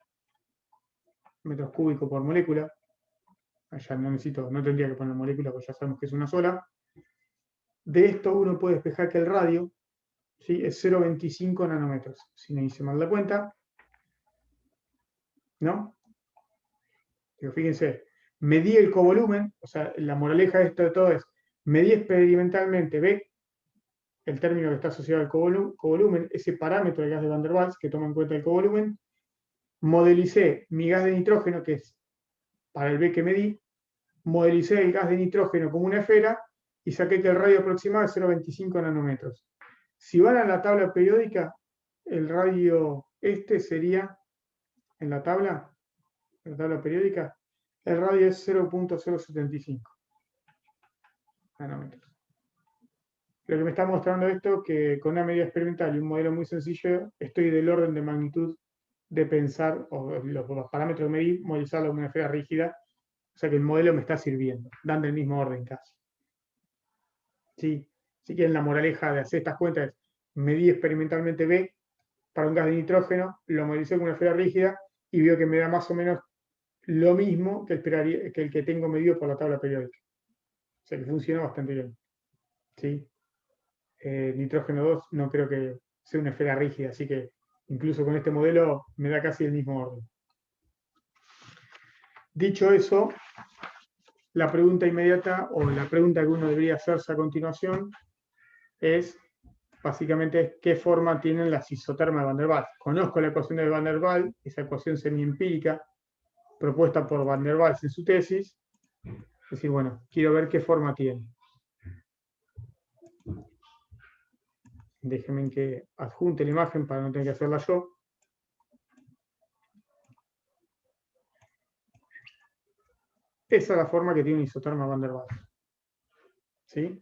metros cúbicos por molécula. Allá no tendría que poner molécula, porque ya sabemos que es una sola. De esto uno puede despejar que el radio, ¿sí?, es 0,25 nanómetros. Si no hice mal la cuenta, ¿no? Pero fíjense, medí el covolumen, o sea, la moraleja de esto de todo es, medí experimentalmente B, el término que está asociado al covolumen, ese parámetro del gas de Van der Waals que toma en cuenta el covolumen, modelicé mi gas de nitrógeno, que es para el B que medí, modelicé el gas de nitrógeno como una esfera y saqué que el radio aproximado es 0,25 nanómetros. Si van a la tabla periódica, el radio este sería, en la tabla periódica, el radio es 0,075 nanómetros. Lo que me está mostrando esto, que con una medida experimental y un modelo muy sencillo, estoy del orden de magnitud de pensar, o los parámetros que medí, modelizarlo como una esfera rígida, o sea que el modelo me está sirviendo, dando el mismo orden casi. ¿Sí? Si quieren, la moraleja de hacer estas cuentas es, medí experimentalmente B para un gas de nitrógeno, lo modelicé como una esfera rígida y veo que me da más o menos lo mismo que el que tengo medido por la tabla periódica. O sea que funciona bastante bien. ¿Sí? Nitrógeno 2 no creo que sea una esfera rígida, así que incluso con este modelo me da casi el mismo orden. Dicho eso, la pregunta inmediata, o la pregunta que uno debería hacerse a continuación, es básicamente qué forma tienen las isotermas de Van der Waals. Conozco la ecuación de Van der Waals, esa ecuación semiempírica propuesta por Van der Waals en su tesis. Es decir, bueno, quiero ver qué forma tiene. Déjenme que adjunte la imagen para no tener que hacerla yo. Esa es la forma que tiene un isoterma Van der Waals. ¿Sí?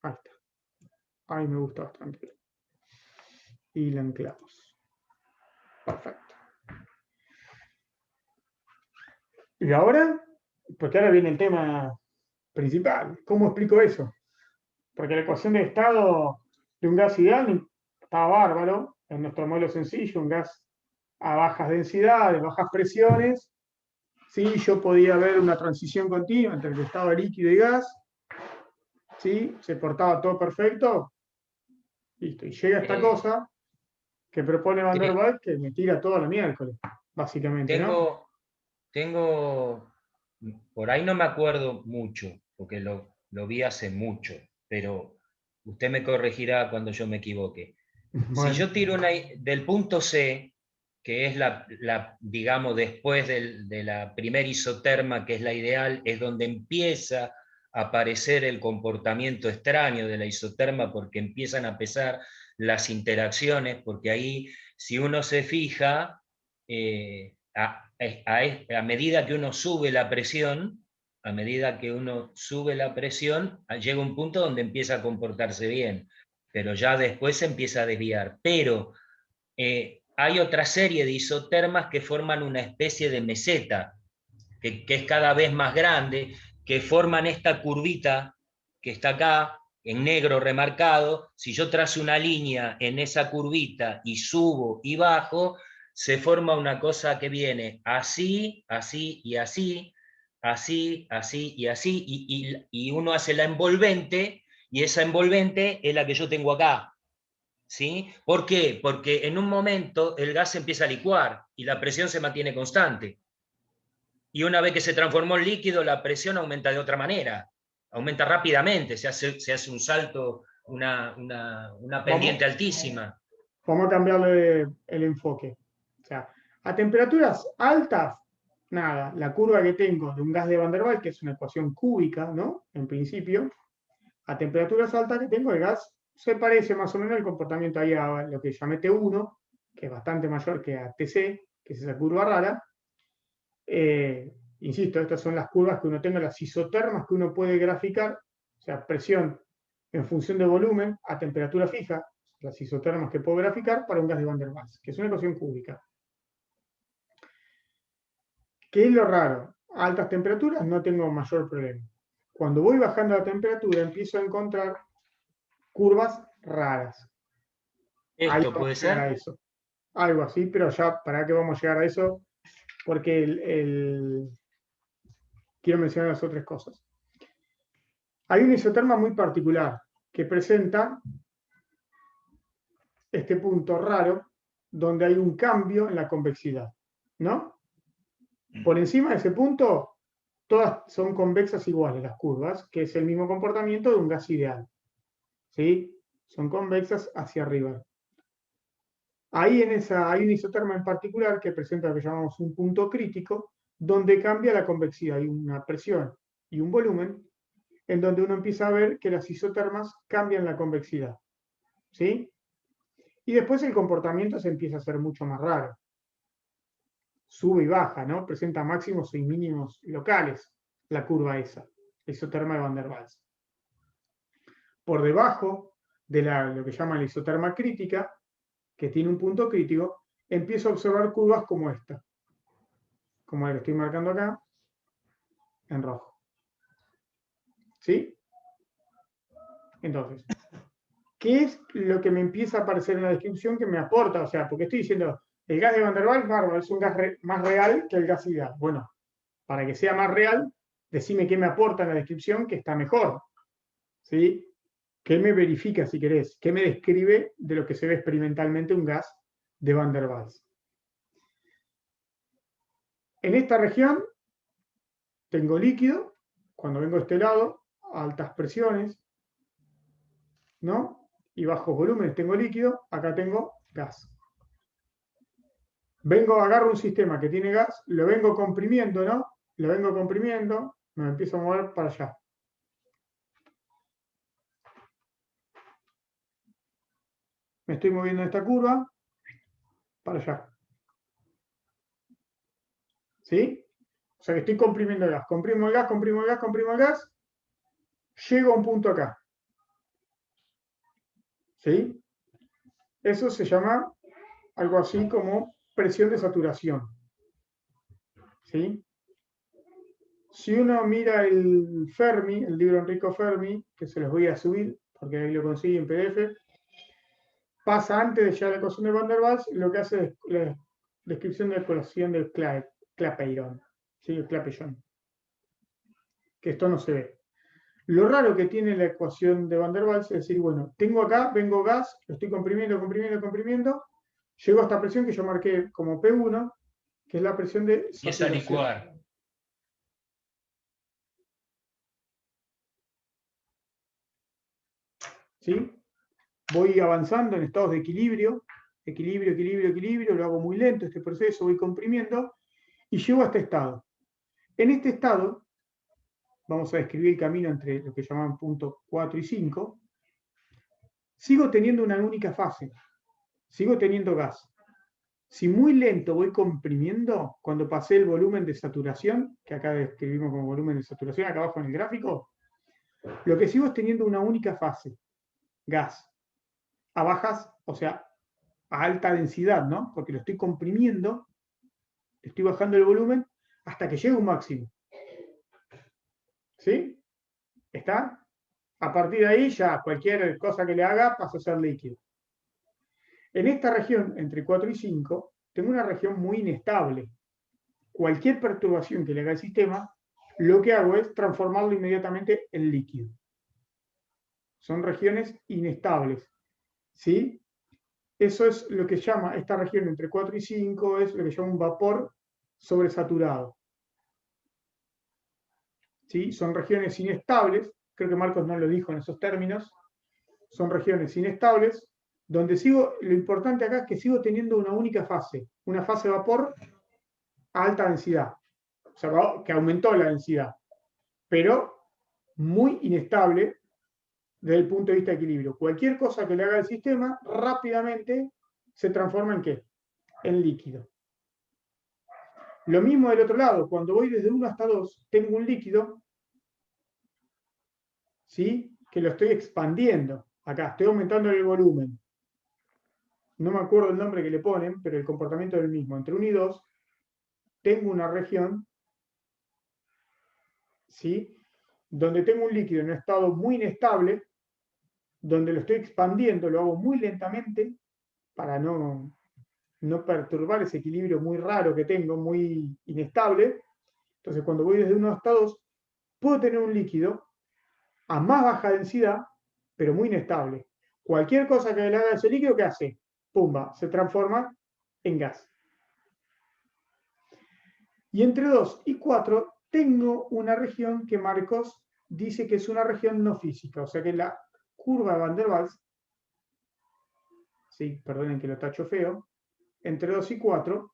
Ahí está. Ahí me gusta bastante. Y la anclamos. Perfecto. Y ahora, porque ahora viene el tema principal. ¿Cómo explico eso? Porque la ecuación de estado de un gas ideal estaba bárbaro. En nuestro modelo sencillo, un gas a bajas densidades, bajas presiones. ¿Sí? Yo podía ver una transición continua entre el estado líquido y gas. ¿Sí? Se portaba todo perfecto. Listo. Y llega esta cosa que propone Van der Waals que me tira todo a la miércoles, básicamente, ¿no? Tengo, por ahí no me acuerdo mucho, porque lo vi hace mucho, pero usted me corregirá cuando yo me equivoque. Bueno. Si yo tiro del punto C, que es digamos, después de la primera isoterma, que es la ideal, es donde empieza a aparecer el comportamiento extraño de la isoterma, porque empiezan a pesar las interacciones, porque ahí, si uno se fija, a medida que uno sube la presión, llega un punto donde empieza a comportarse bien, pero ya después se empieza a desviar. Pero hay otra serie de isotermas que forman una especie de meseta, que es cada vez más grande, que forman esta curvita que está acá, en negro remarcado. Si yo trazo una línea en esa curvita y subo y bajo, se forma una cosa que viene así, así y así, así, así y así, y uno hace la envolvente, y esa envolvente es la que yo tengo acá. ¿Sí? ¿Por qué? Porque en un momento el gas se empieza a licuar y la presión se mantiene constante. Y una vez que se transformó en líquido, la presión aumenta de otra manera. Aumenta rápidamente, se hace un salto, una pendiente altísima. Vamos a cambiarle el enfoque. O sea, a temperaturas altas, nada, la curva que tengo de un gas de Van der Waals, que es una ecuación cúbica, ¿no? En principio, a temperaturas altas que tengo, el gas se parece más o menos al comportamiento ahí a lo que llamé T1, que es bastante mayor que a TC, que es esa curva rara. Insisto, estas son las curvas que uno tenga, las isotermas que uno puede graficar, o sea, presión en función de volumen a temperatura fija, las isotermas que puedo graficar para un gas de Van der Waals, que es una ecuación cúbica. ¿Qué es lo raro? A altas temperaturas no tengo mayor problema. Cuando voy bajando la temperatura empiezo a encontrar curvas raras. ¿Esto puede ser? A eso. Algo así, pero ya, ¿para qué vamos a llegar a eso? Porque quiero mencionar las otras cosas. Hay una isoterma muy particular que presenta este punto raro donde hay un cambio en la convexidad, ¿no? Por encima de ese punto, todas son convexas iguales las curvas, que es el mismo comportamiento de un gas ideal. ¿Sí? Son convexas hacia arriba. Ahí hay una isoterma en particular que presenta lo que llamamos un punto crítico, donde cambia la convexidad. Hay una presión y un volumen, en donde uno empieza a ver que las isotermas cambian la convexidad. ¿Sí? Y después el comportamiento se empieza a hacer mucho más raro. Sube y baja, ¿no? Presenta máximos y mínimos locales, la curva esa, la isoterma de Van der Waals. Por debajo de lo que llaman la isoterma crítica, que tiene un punto crítico, empiezo a observar curvas como esta, como la que estoy marcando acá, en rojo. ¿Sí? Entonces, ¿qué es lo que me empieza a aparecer en la descripción que me aporta? O sea, porque estoy diciendo, el gas de Van der Waals, bárbaro, es un gas más real que el gas ideal. Bueno, para que sea más real, decime qué me aporta en la descripción que está mejor. ¿Sí? ¿Qué me verifica, si querés? ¿Qué me describe de lo que se ve experimentalmente un gas de Van der Waals? En esta región tengo líquido, cuando vengo a este lado, a altas presiones, ¿no? Y bajos volúmenes tengo líquido, acá tengo gas. Agarro un sistema que tiene gas, lo vengo comprimiendo, ¿no? Lo vengo comprimiendo, me empiezo a mover para allá. Me estoy moviendo en esta curva para allá. ¿Sí? O sea que estoy comprimiendo el gas. Comprimo el gas, comprimo el gas, comprimo el gas. Llego a un punto acá. ¿Sí? Eso se llama algo así como presión de saturación. ¿Sí? Si uno mira el Fermi, el libro Enrico Fermi, que se los voy a subir, porque ahí lo consigue en PDF, pasa antes de llegar a la ecuación de Van der Waals, lo que hace es la descripción de la ecuación del Clapeyron, ¿sí? El Clapeyron. Que esto no se ve. Lo raro que tiene la ecuación de Van der Waals es decir, bueno, tengo acá, vengo gas, lo estoy comprimiendo, comprimiendo, comprimiendo, llego a esta presión que yo marqué como P1, que es la presión de saturación. Empieza a licuar. ¿Sí? Voy avanzando en estados de equilibrio, equilibrio, equilibrio, equilibrio, lo hago muy lento este proceso, voy comprimiendo, y llego a este estado. En este estado, vamos a describir el camino entre lo que llaman puntos 4 y 5, sigo teniendo una única fase, sigo teniendo gas. Si muy lento voy comprimiendo, cuando pasé el volumen de saturación, que acá describimos como volumen de saturación, acá abajo en el gráfico, lo que sigo es teniendo una única fase, gas. A bajas, o sea, a alta densidad, ¿no? Porque lo estoy comprimiendo, estoy bajando el volumen hasta que llegue a un máximo. ¿Sí? ¿Está? A partir de ahí ya cualquier cosa que le haga pasa a ser líquido. En esta región, entre 4 y 5, tengo una región muy inestable. Cualquier perturbación que le haga al sistema, lo que hago es transformarlo inmediatamente en líquido. Son regiones inestables. ¿Sí? Eso es lo que llama, esta región entre 4 y 5, es lo que llama un vapor sobresaturado. ¿Sí? Son regiones inestables, creo que Marcos no lo dijo en esos términos, son regiones inestables, donde lo importante acá es que sigo teniendo una única fase, una fase de vapor a alta densidad, o sea, que aumentó la densidad, pero muy inestable desde el punto de vista de equilibrio. Cualquier cosa que le haga al sistema, rápidamente se transforma en ¿qué? En líquido. Lo mismo del otro lado, cuando voy desde 1 hasta 2, tengo un líquido, ¿sí? Que lo estoy expandiendo. Acá, estoy aumentando el volumen. No me acuerdo el nombre que le ponen, pero el comportamiento es el mismo. Entre 1 y 2, tengo una región, ¿sí? Donde tengo un líquido en un estado muy inestable, donde lo estoy expandiendo, lo hago muy lentamente, para no perturbar ese equilibrio muy raro que tengo, muy inestable. Entonces, cuando voy desde 1 hasta 2, puedo tener un líquido a más baja densidad, pero muy inestable. Cualquier cosa que le haga a ese líquido, ¿qué hace? Pumba, se transforma en gas. Y entre 2 y 4 tengo una región que Marcos dice que es una región no física, o sea que la curva de Van der Waals, sí, perdonen que lo tacho feo, entre 2 y 4,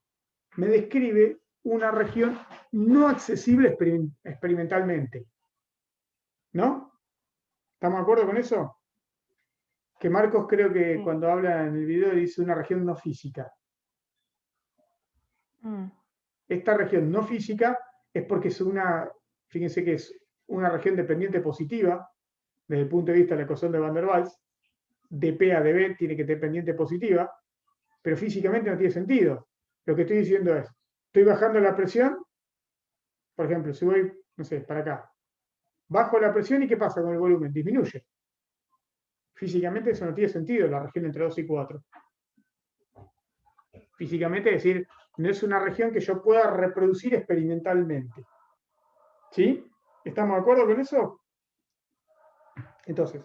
me describe una región no accesible experimentalmente. ¿No? ¿Estamos de acuerdo con eso? Que Marcos creo que cuando habla en el video dice una región no física. Esta región no física es porque es fíjense que es una región dependiente positiva, desde el punto de vista de la ecuación de Van der Waals, de P a de B tiene que tener pendiente positiva, pero físicamente no tiene sentido. Lo que estoy diciendo es, estoy bajando la presión, por ejemplo, si voy, no sé, para acá, bajo la presión y ¿qué pasa con el volumen? Disminuye. Físicamente eso no tiene sentido, la región entre 2 y 4. Físicamente, es decir, no es una región que yo pueda reproducir experimentalmente. ¿Sí? ¿Estamos de acuerdo con eso? Entonces,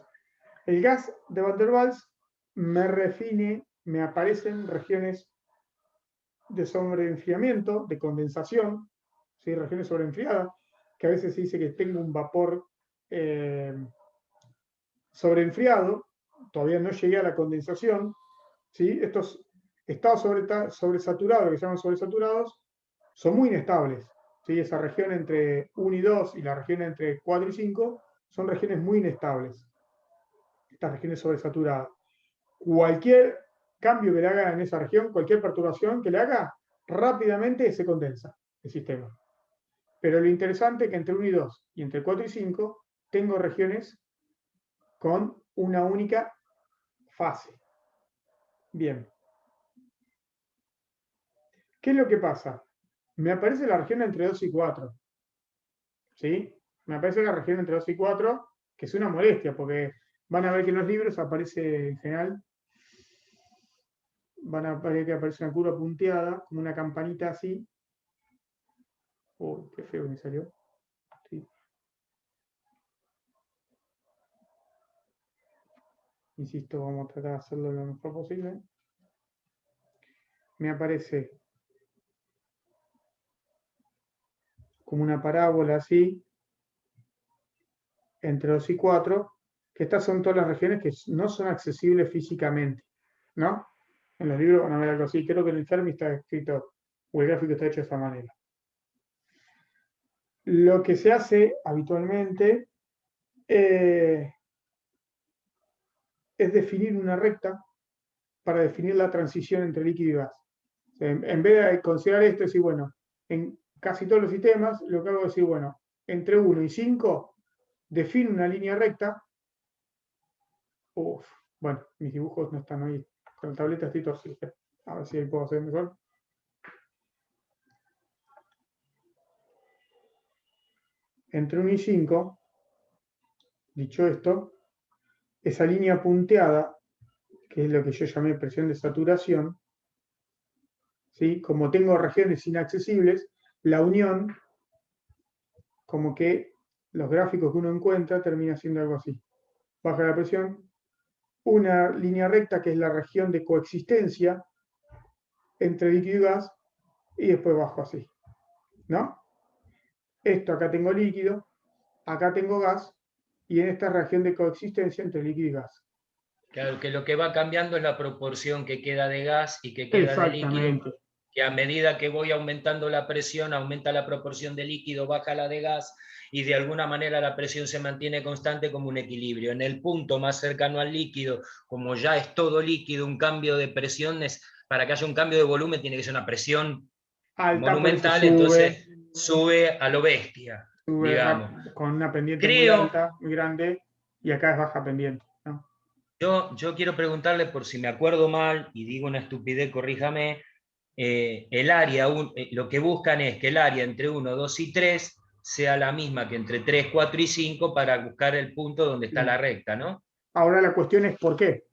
El gas de Van der Waals me aparecen regiones de sobreenfriamiento, de condensación, ¿sí? Regiones sobreenfriadas, que a veces se dice que tengo un vapor sobreenfriado, todavía no llegué a la condensación, ¿sí? Estos estados sobresaturados, que se llaman sobresaturados, son muy inestables, ¿sí? Esa región entre 1 y 2 y la región entre 4 y 5 son regiones muy inestables, estas regiones sobresaturadas. Cualquier cambio que le haga en esa región, cualquier perturbación que le haga, rápidamente se condensa el sistema. Pero lo interesante es que entre 1 y 2 y entre 4 y 5 tengo regiones con una única fase. Bien. ¿Qué es lo que pasa? Me aparece la región entre 2 y 4. ¿Sí? Me aparece la región entre 2 y 4, que es una molestia, porque van a ver que en los libros aparece en general, van a ver que aparece una curva punteada, como una campanita así. Uy, qué feo me salió. Sí. Insisto, vamos a tratar de hacerlo lo mejor posible. Me aparece como una parábola así, entre 2 y 4, que estas son todas las regiones que no son accesibles físicamente, ¿no? En los libros van a ver algo así. Creo que en el Fermi está escrito, o el gráfico está hecho de esa manera. Lo que se hace habitualmente es definir una recta para definir la transición entre líquido y gas. En vez de considerar esto, decir, bueno, en casi todos los sistemas, lo que hago es decir, bueno, entre 1 y 5, defino una línea recta. Bueno, mis dibujos no están ahí. Con la tableta estoy torcido. A ver si ahí puedo hacer mejor. Entre 1 y 5, dicho esto, esa línea punteada, que es lo que yo llamé presión de saturación, ¿sí? Como tengo regiones inaccesibles, la unión, como que los gráficos que uno encuentra, termina siendo algo así. Baja la presión, una línea recta que es la región de coexistencia entre líquido y gas, y después bajo así, ¿no? Esto acá tengo líquido, acá tengo gas, y en esta región de coexistencia entre líquido y gas. Claro, que lo que va cambiando es la proporción que queda de gas y que queda de líquido, que a medida que voy aumentando la presión, aumenta la proporción de líquido, baja la de gas, y de alguna manera la presión se mantiene constante como un equilibrio. En el punto más cercano al líquido, como ya es todo líquido, un cambio de presión, para que haya un cambio de volumen tiene que ser una presión alta, monumental, entonces sube a lo bestia, digamos. Con una pendiente muy alta, muy grande, y acá es baja pendiente, ¿no? Yo quiero preguntarle, por si me acuerdo mal, y digo una estupidez, corríjame, el área, lo que buscan es que el área entre 1, 2 y 3 sea la misma que entre 3, 4 y 5 para buscar el punto donde está la recta, ¿no? Ahora la cuestión es ¿por qué?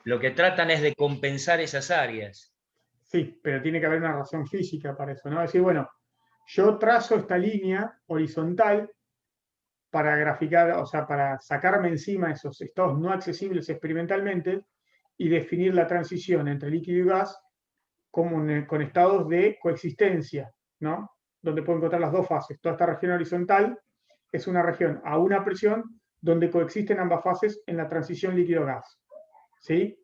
Lo que tratan es de compensar esas áreas. Sí, pero tiene que haber una razón física para eso, ¿no? Es decir, bueno, yo trazo esta línea horizontal para graficar, o sea, para sacarme encima esos estados no accesibles experimentalmente y definir la transición entre líquido y gas con estados de coexistencia, ¿no? Donde puedo encontrar las dos fases. Toda esta región horizontal es una región a una presión donde coexisten ambas fases en la transición líquido-gas. ¿Sí?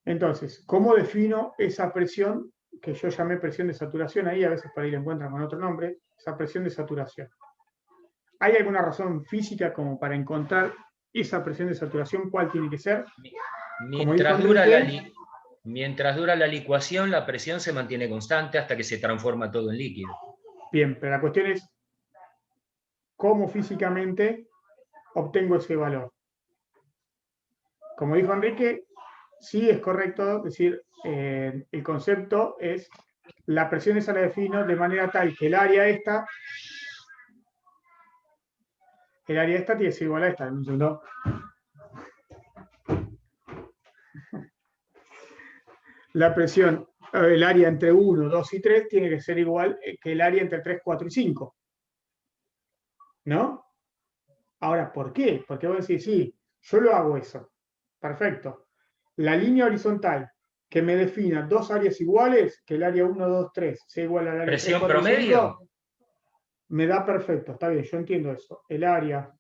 Entonces, ¿cómo defino esa presión que yo llamé presión de saturación ahí? A veces por ahí la encuentran con otro nombre, esa presión de saturación. ¿Hay alguna razón física como para encontrar esa presión de saturación? ¿Cuál tiene que ser? Mientras dura la licuación, la presión se mantiene constante hasta que se transforma todo en líquido. Bien, pero la cuestión es cómo físicamente obtengo ese valor. Como dijo Enrique, sí es correcto decir, el concepto es, la presión esa la defino de manera tal que el área esta tiene que ser igual a esta, ¿no? La presión, el área entre 1, 2 y 3 tiene que ser igual que el área entre 3, 4 y 5. ¿No? Ahora, ¿por qué? Porque vos decís, sí, yo lo hago eso. Perfecto. La línea horizontal que me defina dos áreas iguales, que el área 1, 2, 3 sea igual al área 3, ¿Presión 4, promedio? 5, me da perfecto. Está bien, yo entiendo eso. El área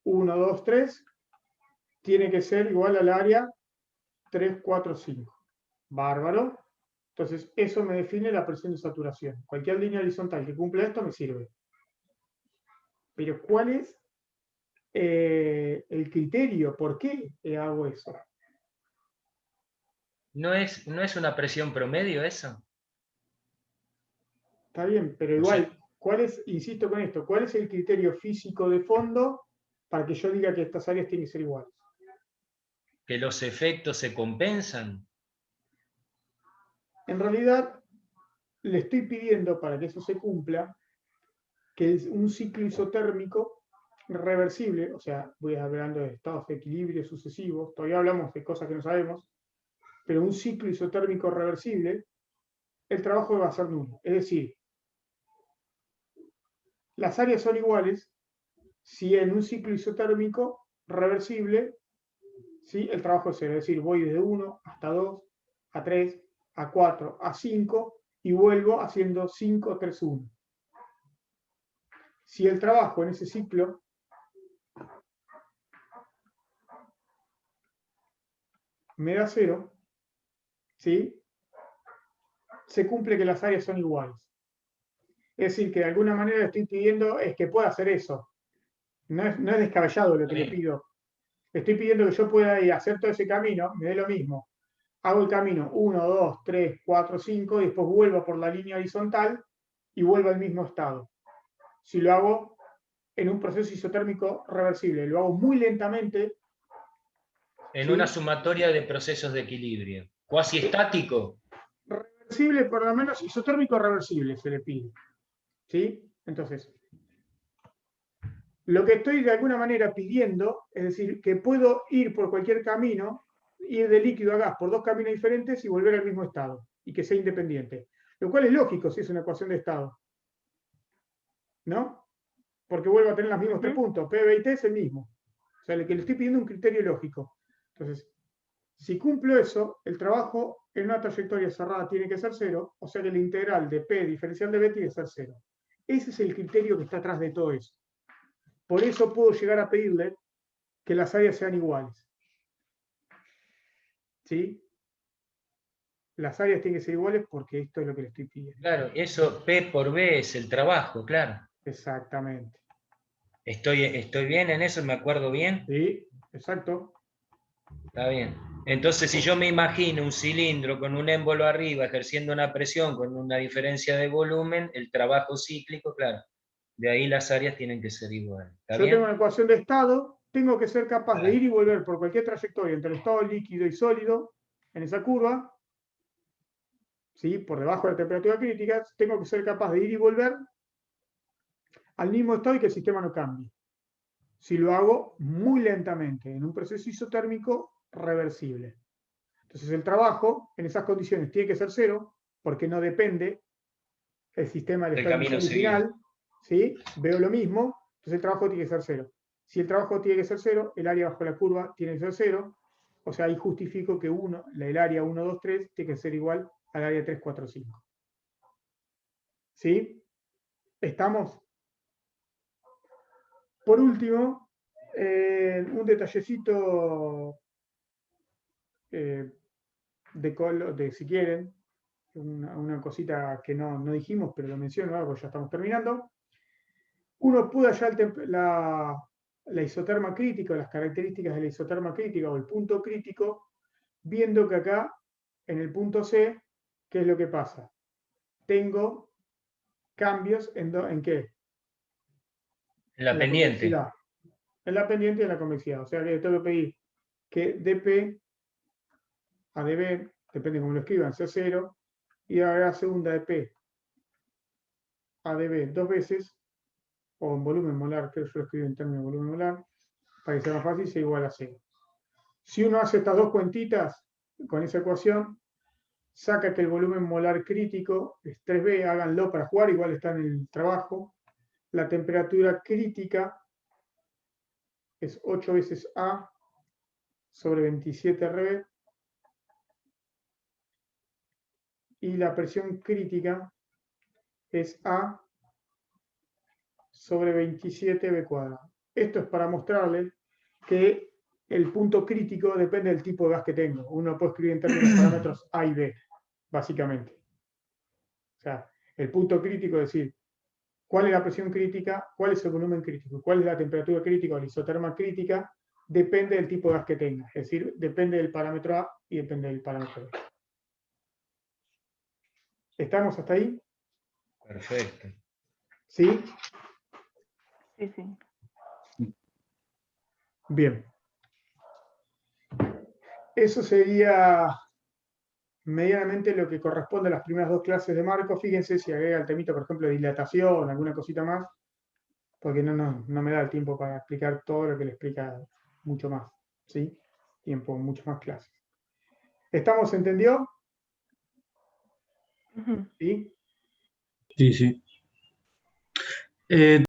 1, 2, 3 tiene que ser igual al área 3, 4, 5. Bárbaro. Entonces, eso me define la presión de saturación. Cualquier línea horizontal que cumpla esto me sirve. Pero, ¿cuál es el criterio? ¿Por qué hago eso? ¿No es una presión promedio eso? Está bien, pero O igual, sea, ¿cuál es, insisto con esto, cuál es el criterio físico de fondo para que yo diga que estas áreas tienen que ser iguales? que los efectos se compensan. En realidad, le estoy pidiendo para que eso se cumpla que es un ciclo isotérmico reversible, o sea, voy hablando de estados de equilibrio sucesivos, todavía hablamos de cosas que no sabemos, pero un ciclo isotérmico reversible, el trabajo va a ser nulo. Es decir, las áreas son iguales si en un ciclo isotérmico reversible, ¿sí? El trabajo es cero. Es decir, voy desde 1 hasta 2, a 3, a 4, a 5 y vuelvo haciendo 5, 3, 1. Si el trabajo en ese ciclo me da 0, ¿sí? Se cumple que las áreas son iguales. Es decir, que de alguna manera estoy pidiendo es que pueda hacer eso. No es descabellado lo que le pido. Estoy pidiendo que yo pueda ir a hacer todo ese camino, me dé lo mismo. Hago el camino 1, 2, 3, 4, 5 y después vuelvo por la línea horizontal y vuelvo al mismo estado. Si lo hago en un proceso isotérmico reversible, lo hago muy lentamente. En ¿sí? una sumatoria de procesos de equilibrio. Cuasi estático. Reversible, por lo menos isotérmico reversible se le pide. ¿Sí? Entonces, lo que estoy de alguna manera pidiendo, es decir, que puedo ir por cualquier camino, ir de líquido a gas por dos caminos diferentes y volver al mismo estado, y que sea independiente. Lo cual es lógico si es una ecuación de estado. ¿No? Porque vuelvo a tener los mismos tres puntos. P, B y T es el mismo. O sea, que le estoy pidiendo un criterio lógico. Entonces, si cumplo eso, el trabajo en una trayectoria cerrada tiene que ser cero, o sea que la integral de P diferencial de B tiene que ser cero. Ese es el criterio que está atrás de todo eso. Por eso puedo llegar a pedirle que las áreas sean iguales. ¿Sí? Las áreas tienen que ser iguales porque esto es lo que le estoy pidiendo. Claro, eso P por B es el trabajo, claro. Exactamente. ¿Estoy bien en eso? ¿Me acuerdo bien? Sí, exacto. Está bien. Entonces, si yo me imagino un cilindro con un émbolo arriba ejerciendo una presión con una diferencia de volumen, el trabajo cíclico, claro, de ahí las áreas tienen que ser iguales. ¿Está Yo bien? tengo una ecuación de estado, tengo que ser capaz de Claro. ir y volver por cualquier trayectoria entre el estado líquido y sólido en esa curva, ¿sí? Por debajo de la temperatura crítica, tengo que ser capaz de ir y volver al mismo estado y que el sistema no cambie. Si lo hago muy lentamente, en un proceso isotérmico reversible. Entonces el trabajo en esas condiciones tiene que ser cero, porque no depende el sistema del El estado camino inicial y seguido. final, ¿sí? Veo lo mismo, entonces el trabajo tiene que ser cero. Si el trabajo tiene que ser cero, el área bajo la curva tiene que ser cero, o sea, ahí justifico que el área 1, 2, 3 tiene que ser igual al área 3, 4, 5. ¿Sí? ¿Estamos? Por último, un detallecito si quieren, una cosita que no dijimos, pero lo menciono ahora porque ya estamos terminando. Uno puede hallar la isoterma crítica, las características de la isoterma crítica o el punto crítico, viendo que acá, en el punto C, ¿qué es lo que pasa? Tengo cambios ¿en qué? En la En la pendiente. convexidad. En la pendiente y en la convexidad. O sea que tengo que pedir que dP a dB, depende cómo lo escriban, sea 0, y ahora segunda de P a dB dos veces, o en volumen molar, que yo lo escribo en términos de volumen molar, para que sea más fácil, sea igual a 0. Si uno hace estas dos cuentitas con esa ecuación, saca que el volumen molar crítico es 3B, háganlo para jugar, igual está en el trabajo. La temperatura crítica es 8 veces A sobre 27 RB. Y la presión crítica es A sobre 27 B cuadrado. Esto es para mostrarles que el punto crítico depende del tipo de gas que tengo. Uno lo puede escribir en términos de parámetros A y B, básicamente. O sea, el punto crítico es decir, cuál es la presión crítica, cuál es el volumen crítico, cuál es la temperatura crítica o la isoterma crítica, depende del tipo de gas que tenga. Es decir, depende del parámetro A y depende del parámetro B. ¿Estamos hasta ahí? Perfecto. ¿Sí? Sí, sí. Bien. Eso sería medianamente lo que corresponde a las primeras dos clases de Marco. Fíjense si agrega el temita, por ejemplo, de dilatación, alguna cosita más, porque no me da el tiempo para explicar todo lo que le explica mucho más. ¿Sí? Tiempo, mucho más clases. ¿Estamos entendidos? Ujú. ¿Sí? Sí, sí.